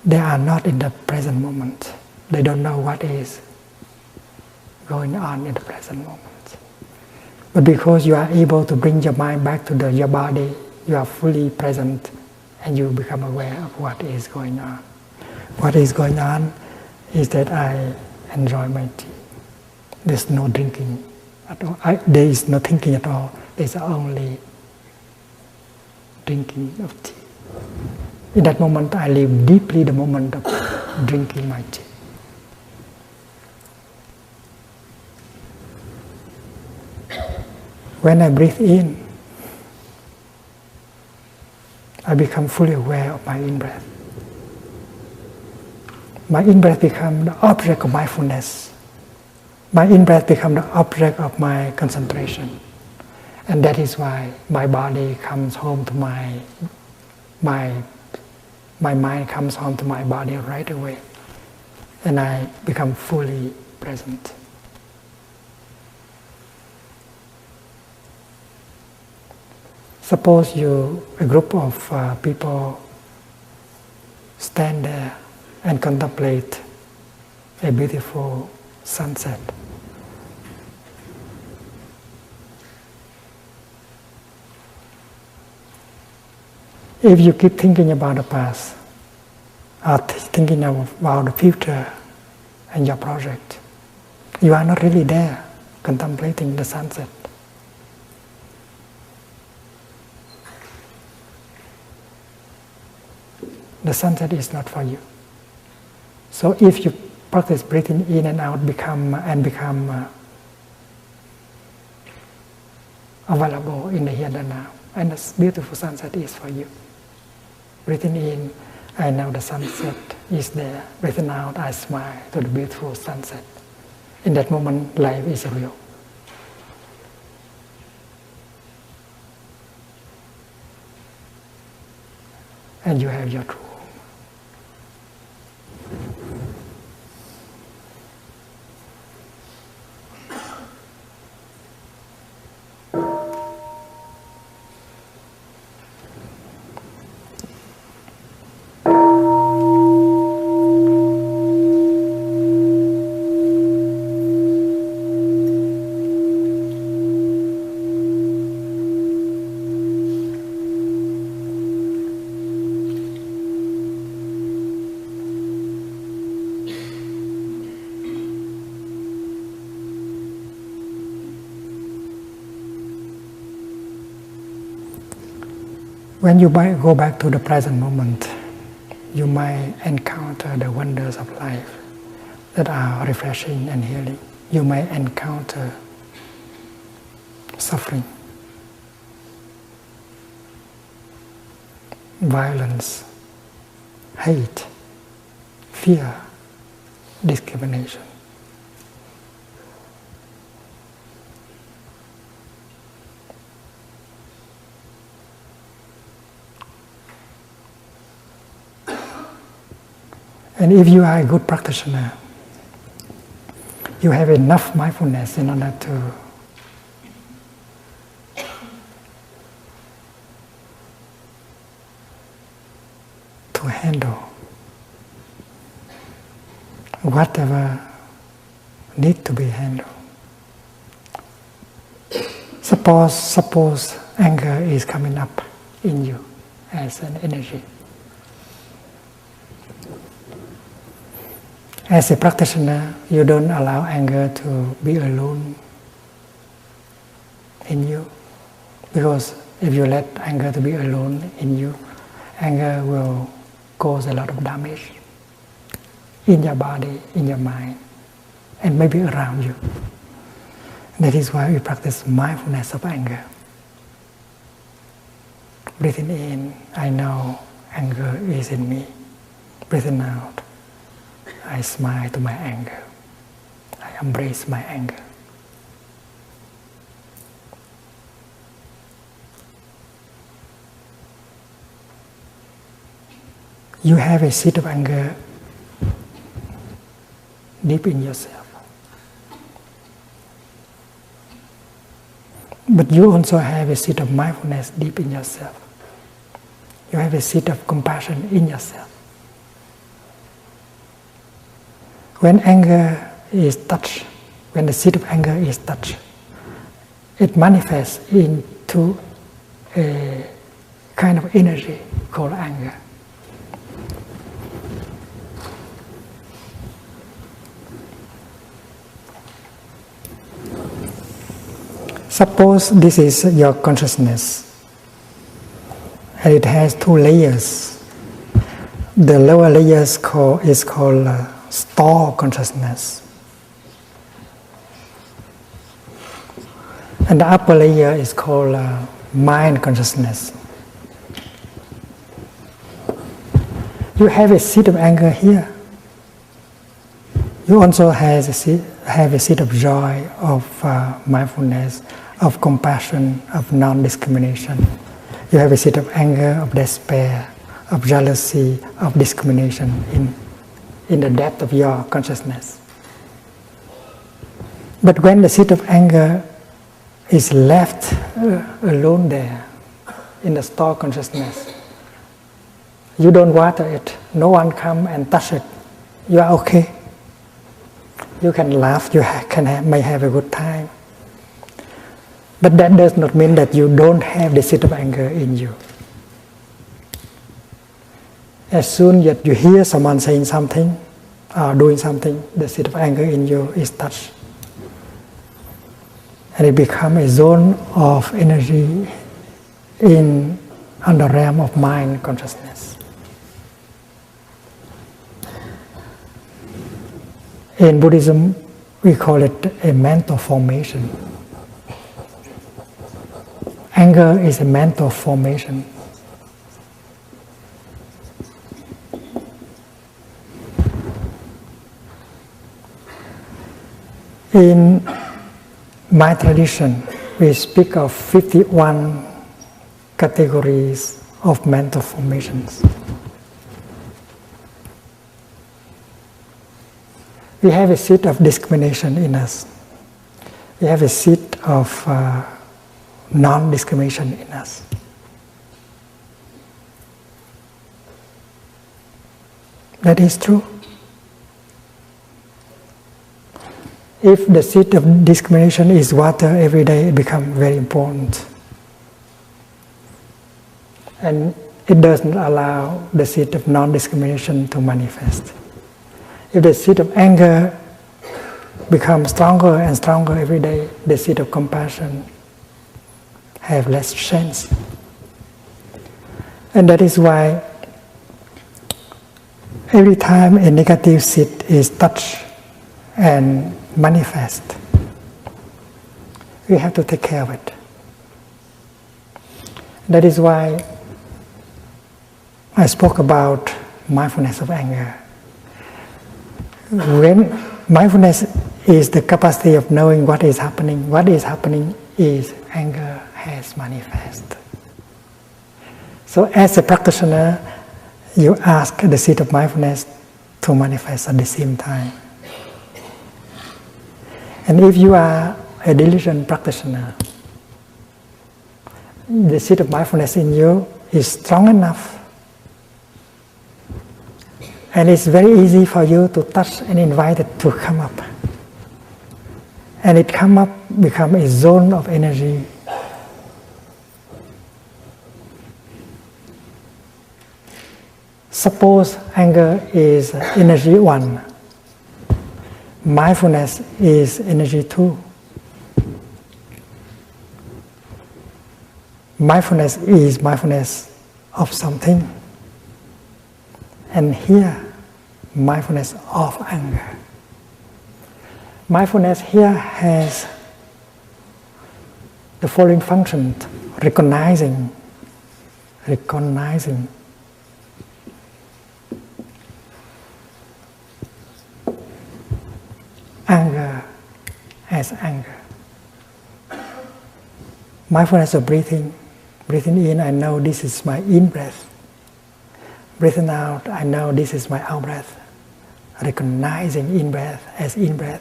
they are not in the present moment. They don't know what is going on in the present moment. But because you are able to bring your mind back to your body, you are fully present and you become aware of what is going on. What is going on is that I enjoy my tea. There's no drinking at all. There is no thinking at all. There's only drinking of tea. In that moment, I live deeply the moment of drinking my tea. When I breathe in, I become fully aware of my in-breath. My in-breath becomes the object of mindfulness. My in-breath becomes the object of my concentration. And that is why my body comes home to my mind comes home to my body right away. And I become fully present. Suppose a group of people stand there and contemplate a beautiful sunset. If you keep thinking about the past, or thinking about the future and your project, you are not really there contemplating the sunset. The sunset is not for you. So if you practice breathing in and out, become available in the here and now, and this beautiful sunset is for you. Breathing in, I know the sunset is there. Breathing out, I smile to the beautiful sunset. In that moment, life is real. And you have your true home. When you go back to the present moment, you might encounter the wonders of life that are refreshing and healing. You may encounter suffering, violence, hate, fear, discrimination. And if you are a good practitioner, you have enough mindfulness in order to handle whatever needs to be handled. Suppose anger is coming up in you as an energy. As a practitioner, you don't allow anger to be alone in you, because if you let anger to be alone in you, anger will cause a lot of damage in your body, in your mind, and maybe around you. That is why we practice mindfulness of anger. Breathing in, I know anger is in me. Breathing out, I smile to my anger. embrace my anger. You have a seed of anger deep in yourself. But you also have a seed of mindfulness deep in yourself. You have a seed of compassion in yourself. When anger is touched, when the seed of anger is touched, it manifests into a kind of energy called anger. Suppose this is your consciousness, and it has two layers. The lower layer is called store consciousness, and the upper layer is called mind consciousness. You have a seed of anger here. You also have a seed of joy, of mindfulness, of compassion, of non-discrimination. You have a seed of anger, of despair, of jealousy, of discrimination in the depth of your consciousness. But when the seed of anger is left alone there in the store consciousness, you don't water it, no one come and touch it, you are okay. You can laugh, you may have a good time. But that does not mean that you don't have the seed of anger in you. As soon as you hear someone saying something or doing something, the seed of anger in you is touched. And it becomes a zone of energy on the realm of mind consciousness. In Buddhism, we call it a mental formation. Anger is a mental formation. In my tradition, we speak of 51 categories of mental formations. We have a seed of discrimination in us. We have a seed of non-discrimination in us. That is true. If the seed of discrimination is watered every day, it becomes very important. And it doesn't allow the seed of non-discrimination to manifest. If the seed of anger becomes stronger and stronger every day, the seed of compassion have less chance. And that is why every time a negative seed is touched and manifest, we have to take care of it. That is why I spoke about mindfulness of anger. When mindfulness is the capacity of knowing what is happening is anger has manifest. So as a practitioner, you ask the seed of mindfulness to manifest at the same time. And if you are a diligent practitioner, the seed of mindfulness in you is strong enough, and it's very easy for you to touch and invite it to come up. And it become a zone of energy. Suppose anger is energy 1. Mindfulness is energy 2. Mindfulness is mindfulness of something. And here, mindfulness of anger. Mindfulness here has the following function: recognizing anger as anger. Mindfulness of breathing. Breathing in, I know this is my in-breath. Breathing out, I know this is my out-breath. Recognizing in-breath as in-breath.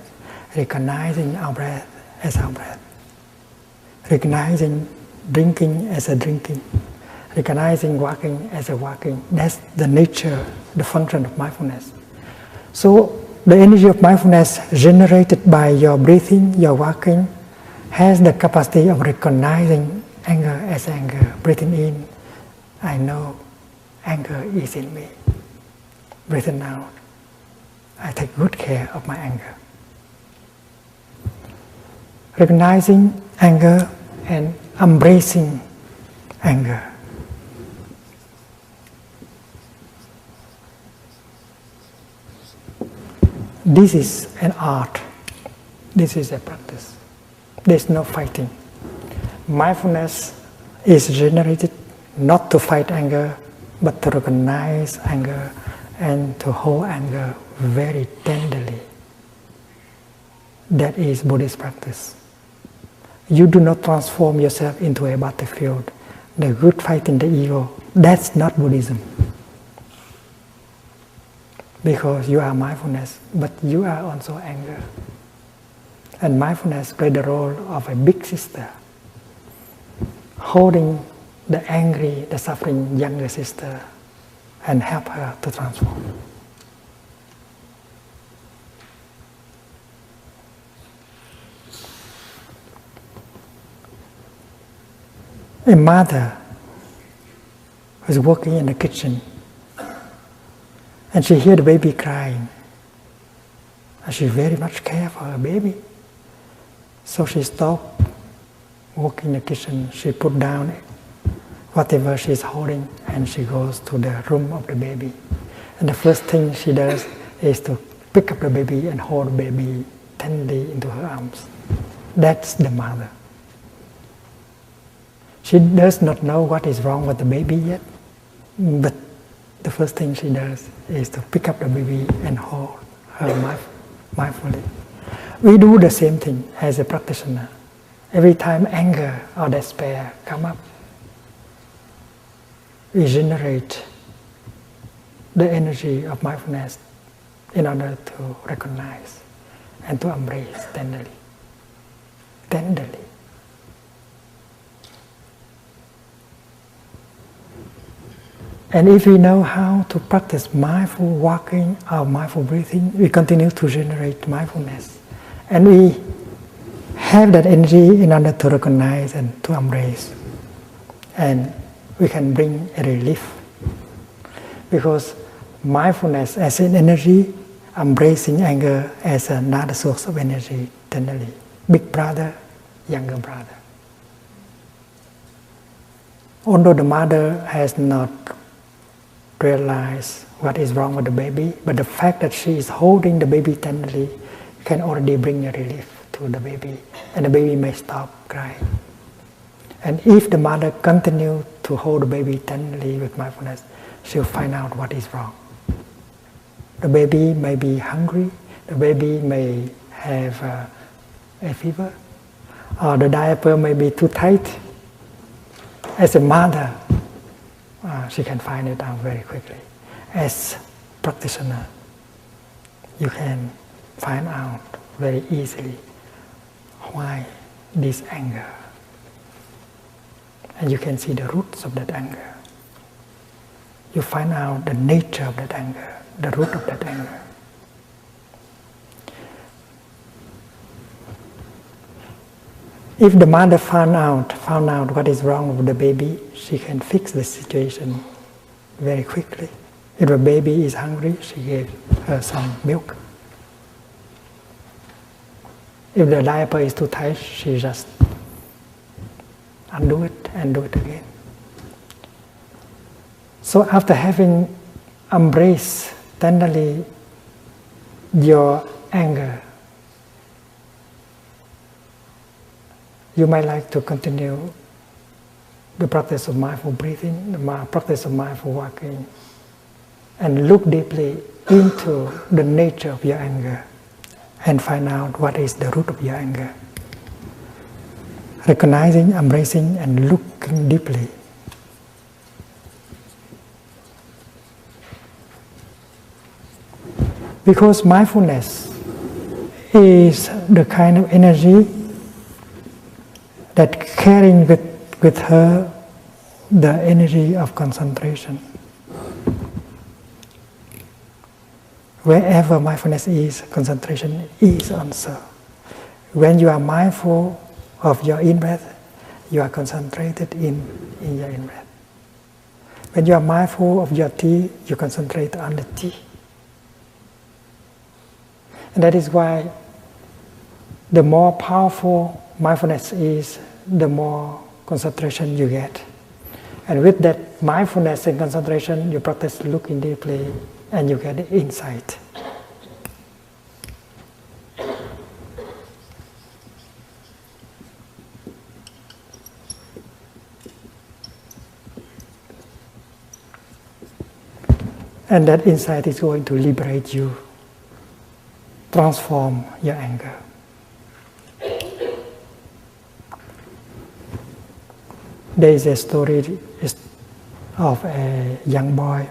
Recognizing out-breath as out-breath. Recognizing drinking as a drinking. Recognizing walking as a walking. That's the nature, the function of mindfulness. So the energy of mindfulness generated by your breathing, your walking, has the capacity of recognizing anger as anger. Breathing in, I know anger is in me. Breathing out, I take good care of my anger. Recognizing anger and embracing anger. This is an art. This is a practice. There's no fighting. Mindfulness is generated not to fight anger, but to recognize anger and to hold anger very tenderly. That is Buddhist practice. You do not transform yourself into a battlefield. The good fighting the ego, that's not Buddhism. Because you are mindfulness, but you are also anger. And mindfulness plays the role of a big sister, holding the angry, the suffering younger sister and help her to transform. A mother who is working in the kitchen and she hears the baby crying, and she very much cares for her baby. So she stopped working in the kitchen, she put down whatever she's holding and she goes to the room of the baby. And the first thing she does is to pick up the baby and hold the baby tenderly into her arms. That's the mother. She does not know what is wrong with the baby yet, but the first thing she does is to pick up the baby and hold her mindfully. We do the same thing as a practitioner. Every time anger or despair come up, we generate the energy of mindfulness in order to recognize and to embrace tenderly. Tenderly. And if we know how to practice mindful walking or mindful breathing, we continue to generate mindfulness. And we have that energy in order to recognize and to embrace. And we can bring a relief. Because mindfulness as an energy, embracing anger as another source of energy tenderly. Big brother, younger brother. Although the mother has not realized what is wrong with the baby, but the fact that she is holding the baby tenderly can already bring a relief to the baby, and the baby may stop crying. And if the mother continues to hold the baby tenderly with mindfulness, she'll find out what is wrong. The baby may be hungry, the baby may have a fever, or the diaper may be too tight. As a mother, she can find it out very quickly. As practitioner, you can find out very easily why this anger. And you can see the roots of that anger. You find out the nature of that anger, the root of that anger. If the mother found out what is wrong with the baby, she can fix the situation very quickly. If the baby is hungry, she gave her some milk. If the diaper is too tight, she just undo it and do it again. So after having embraced tenderly your anger, you might like to continue the practice of mindful breathing, the practice of mindful walking, and look deeply into the nature of your anger and find out what is the root of your anger. recognizing, embracing, and looking deeply. Because mindfulness is the kind of energy that carrying with her the energy of concentration. Wherever mindfulness is, concentration is also. When you are mindful of your in-breath, you are concentrated in your in-breath. When you are mindful of your tea, you concentrate on the tea. And that is why the more powerful mindfulness is, the more concentration you get. And with that mindfulness and concentration, you practice looking deeply and you get insight. And that insight is going to liberate you, transform your anger. There is a story of a young boy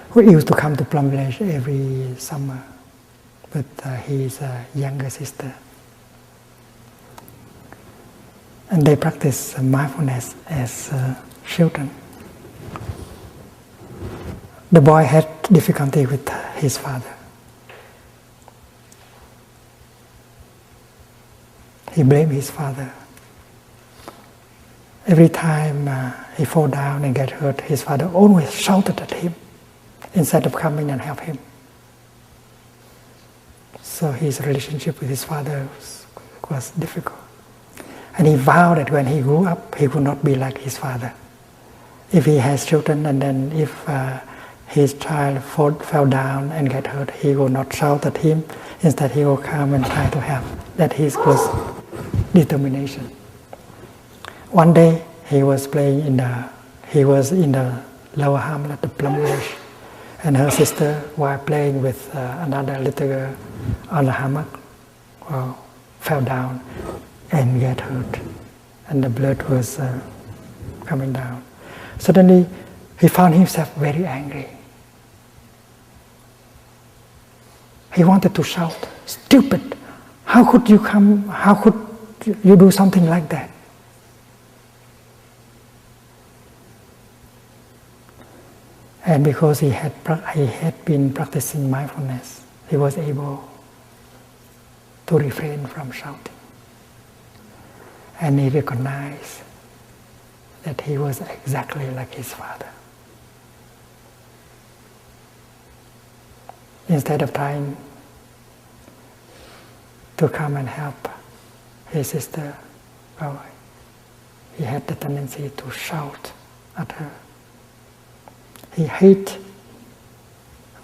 who used to come to Plum Village every summer with his younger sister. And they practice mindfulness as children. The boy had difficulty with his father. He blamed his father. Every time he fall down and get hurt, his father always shouted at him instead of coming and help him. So his relationship with his father was difficult. And he vowed that when he grew up, he would not be like his father. If he has children and then if his child fell down and get hurt, he will not shout at him. Instead, he will come and try to help. That was determination. One day, he was in the lower hamlet of Plum Village, and her sister was playing with another little girl on the hammock, fell down and get hurt, and the blood was coming down. Suddenly, he found himself very angry. He wanted to shout, "Stupid! How could you come? How could you do something like that?" And because he had been practicing mindfulness, he was able to refrain from shouting. And he recognized that he was exactly like his father. Instead of trying to come and help his sister, he had the tendency to shout at her. He hates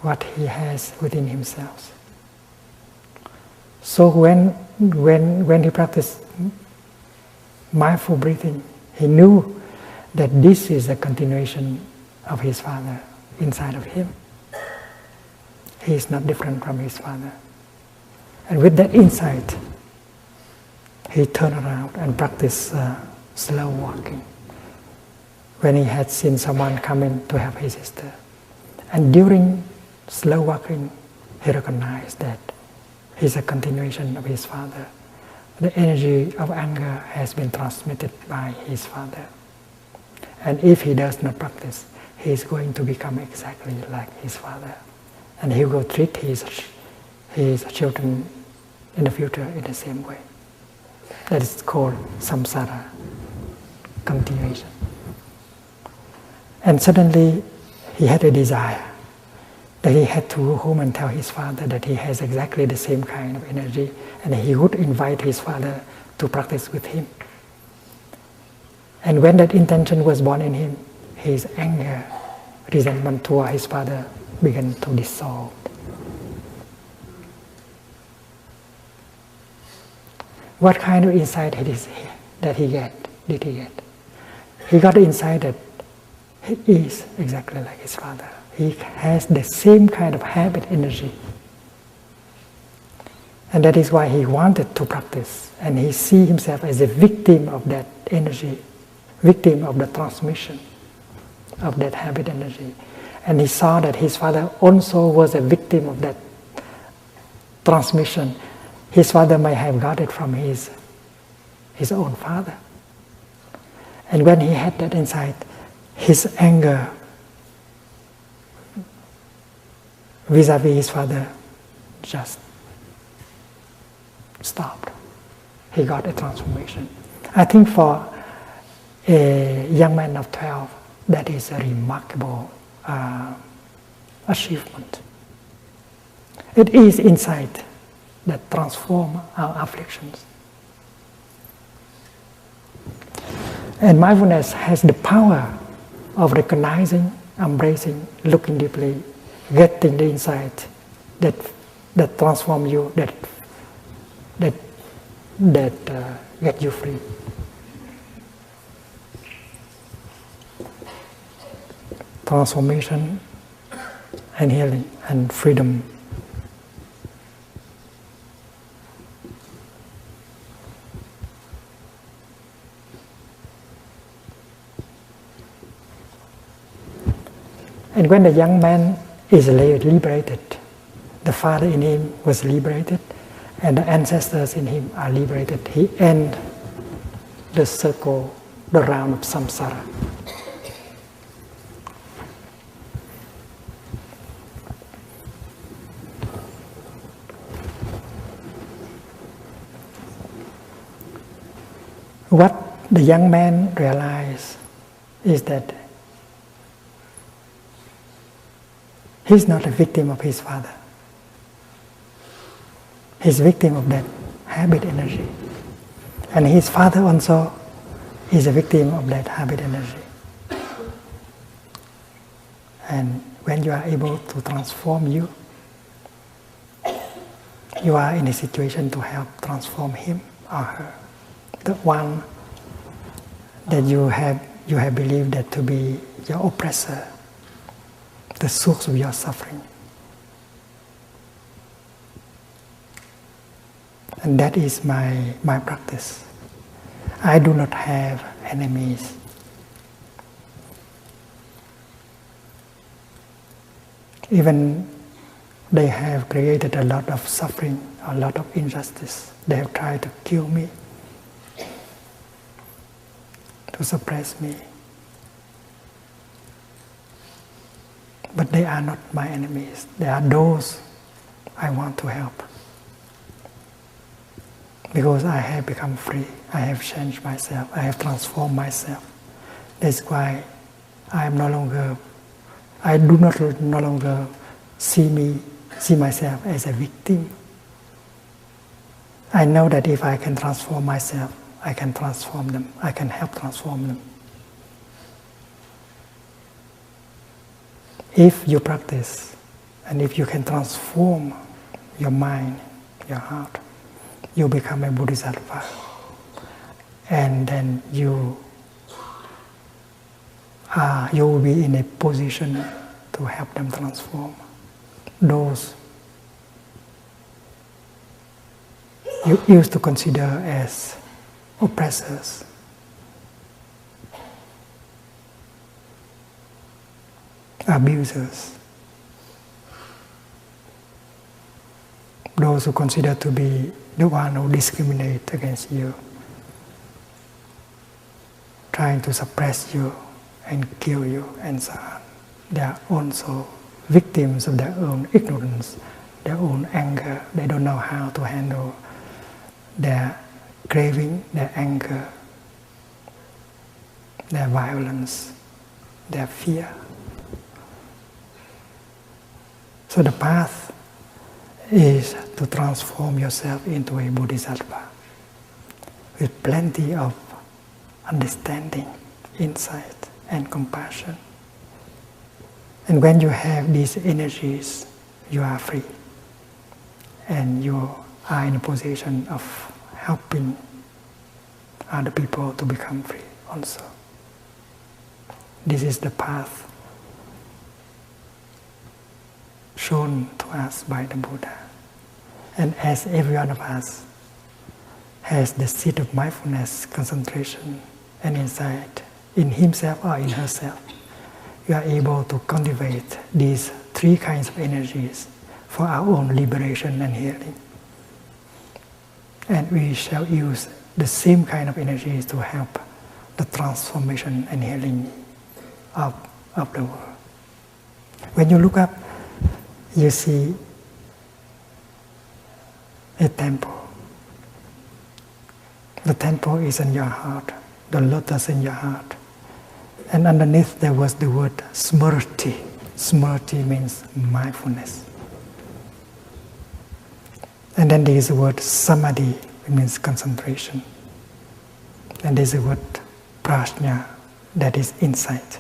what he has within himself. So when he practiced mindful breathing, he knew that this is a continuation of his father inside of him. He is not different from his father. And with that insight, he turned around and practiced slow walking when he had seen someone coming to help his sister. And during slow walking, he recognized that he's a continuation of his father. The energy of anger has been transmitted by his father. And if he does not practice, he is going to become exactly like his father. And he will treat his children in the future in the same way. That is called samsara, continuation. And suddenly he had a desire that he had to go home and tell his father that he has exactly the same kind of energy, and he would invite his father to practice with him. And when that intention was born in him, his anger, resentment toward his father began to dissolve. What kind of insight did he get? He got the insight that he is exactly like his father. He has the same kind of habit energy. And that is why he wanted to practice. And he see himself as a victim of that energy, victim of the transmission of that habit energy. And he saw that his father also was a victim of that transmission. His father may have got it from his own father. And when he had that insight, his anger vis-a-vis his father just stopped. He got a transformation. I think for a young man of 12, that is a remarkable achievement. It is insight that transforms our afflictions. And mindfulness has the power of recognizing, embracing, looking deeply, getting the insight that transforms you, that get you free. Transformation and healing and freedom. And when the young man is liberated, the father in him was liberated, and the ancestors in him are liberated, he ends the circle, the round of samsara. What the young man realized is that he's not a victim of his father. He's a victim of that habit energy. And his father also is a victim of that habit energy. And when you are able to transform you are in a situation to help transform him or her. The one that you have believed that to be your oppressor, the source of your suffering. And that is my practice. I do not have enemies. Even they have created a lot of suffering, a lot of injustice. They have tried to kill me, to suppress me. But they are not my enemies. They are those I want to help. Because I have become free. I have changed myself. I have transformed myself. That's why I do not no longer see myself as a victim. I know that if I can transform myself, I can transform them. I can help transform them. If you practice, and if you can transform your mind, your heart, you become a bodhisattva. And then you will be in a position to help them transform. Those you used to consider as oppressors, abusers, those who consider to be the one who discriminate against you, trying to suppress you and kill you and so on. They are also victims of their own ignorance, their own anger. They don't know how to handle their craving, their anger, their violence, their fear. So the path is to transform yourself into a bodhisattva with plenty of understanding, insight, and compassion. And when you have these energies, you are free. And you are in a position of helping other people to become free also. This is the path shown to us by the Buddha. And as every one of us has the seed of mindfulness, concentration, and insight in himself or in herself, we are able to cultivate these three kinds of energies for our own liberation and healing. And we shall use the same kind of energies to help the transformation and healing of the world. When you look up, you see a temple. The temple is in your heart, the lotus in your heart. And underneath there was the word smrti. Smrti means mindfulness. And then there is the word samadhi, it means concentration. And there is the word prajna, that is insight.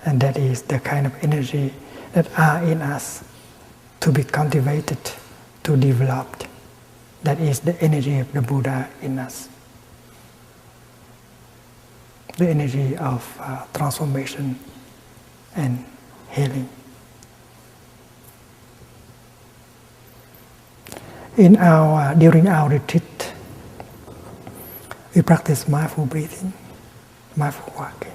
And that is the kind of energy that are in us to be cultivated, to develop. That is the energy of the Buddha in us. The energy of transformation and healing. During our retreat, we practice mindful breathing, mindful walking.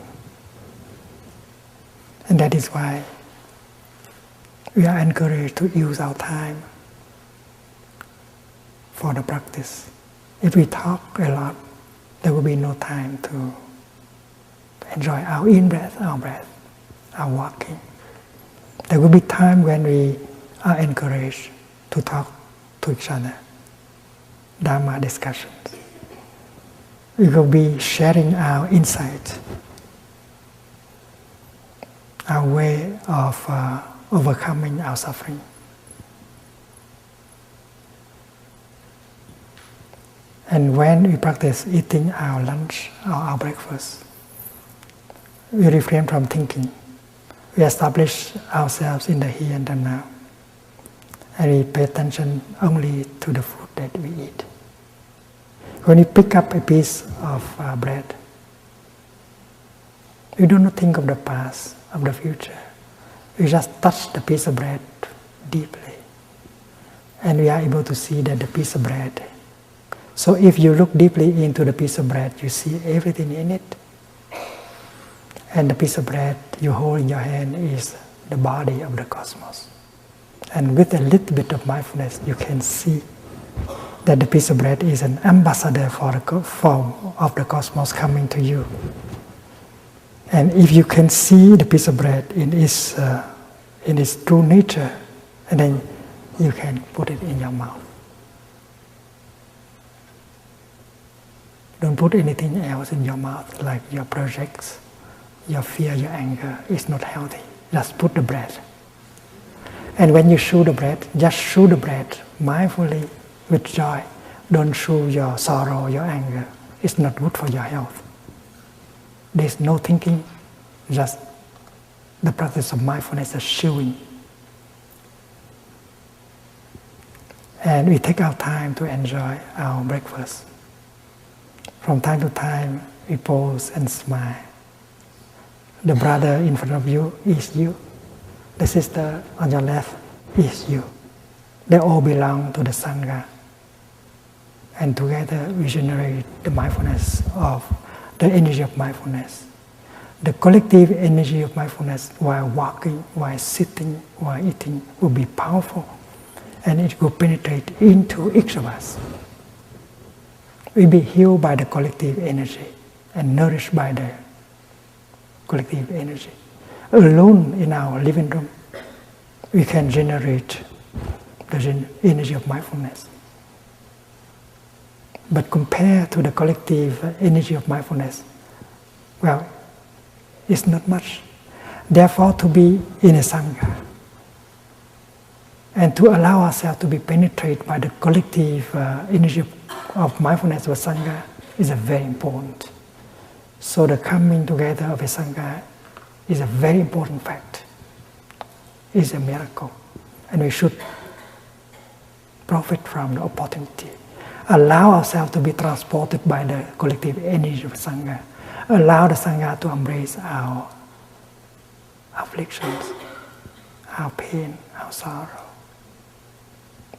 And that is why we are encouraged to use our time for the practice. If we talk a lot, there will be no time to enjoy our in-breath, our breath, our walking. There will be time when we are encouraged to talk to each other, Dharma discussions. We will be sharing our insight, our way of overcoming our suffering. And when we practice eating our lunch or our breakfast, we refrain from thinking. We establish ourselves in the here and the now. And we pay attention only to the food that we eat. When you pick up a piece of bread, we do not think of the past, of the future. We just touch the piece of bread deeply. And we are able to see that the piece of bread. So if you look deeply into the piece of bread, you see everything in it. And the piece of bread you hold in your hand is the body of the cosmos. And with a little bit of mindfulness, you can see that the piece of bread is an ambassador for the form of the cosmos coming to you. And if you can see the piece of bread in its true nature, and then you can put it in your mouth. Don't put anything else in your mouth, like your projects, your fear, your anger. It's not healthy. Just put the bread. And when you chew the bread, just chew the bread mindfully with joy. Don't chew your sorrow, your anger. It's not good for your health. There's no thinking, just the practice of mindfulness is chewing. And we take our time to enjoy our breakfast. From time to time, we pause and smile. The brother in front of you is you. The sister on your left is you. They all belong to the Sangha. And together we generate the mindfulness of the energy of mindfulness. The collective energy of mindfulness while walking, while sitting, while eating will be powerful. And it will penetrate into each of us. We'll be healed by the collective energy and nourished by the collective energy. Alone in our living room, we can generate the energy of mindfulness. But compared to the collective energy of mindfulness, well, it's not much. Therefore, to be in a Sangha and to allow ourselves to be penetrated by the collective energy of mindfulness of Sangha is very important. So the coming together of a Sangha is a very important fact. It's a miracle. And we should profit from the opportunity. Allow ourselves to be transported by the collective energy of Sangha. Allow the Sangha to embrace our afflictions, our pain, our sorrow.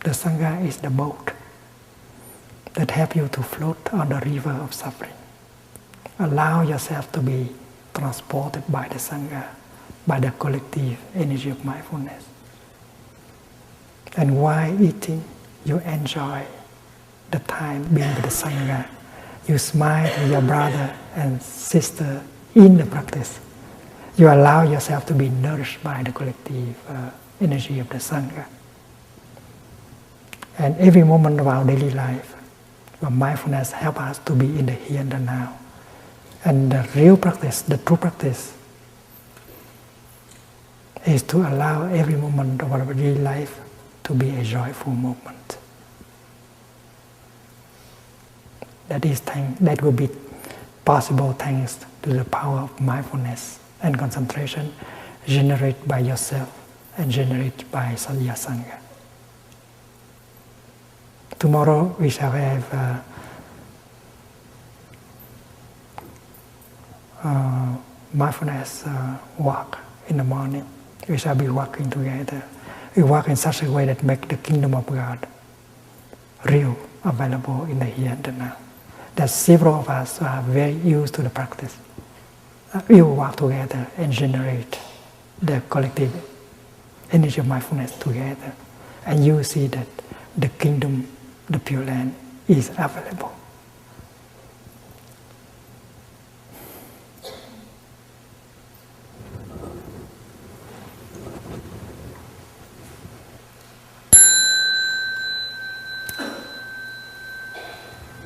The Sangha is the boat that helps you to float on the river of suffering. Allow yourself to be transported by the Sangha, by the collective energy of mindfulness. And while eating, you enjoy the time being with the Sangha. You smile to your brother and sister in the practice. You allow yourself to be nourished by the collective energy of the Sangha. And every moment of our daily life, mindfulness helps us to be in the here and the now. And the real practice, the true practice, is to allow every moment of our daily life to be a joyful moment. That will be possible thanks to the power of mindfulness and concentration generated by yourself and generated by your Sangha. Tomorrow we shall have mindfulness walk in the morning. We shall be walking together. We walk in such a way that makes the kingdom of God real, available in the here and the now. That several of us are very used to the practice. We will walk together and generate the collective energy of mindfulness together. And you will see that the kingdom, the Pure Land, is available.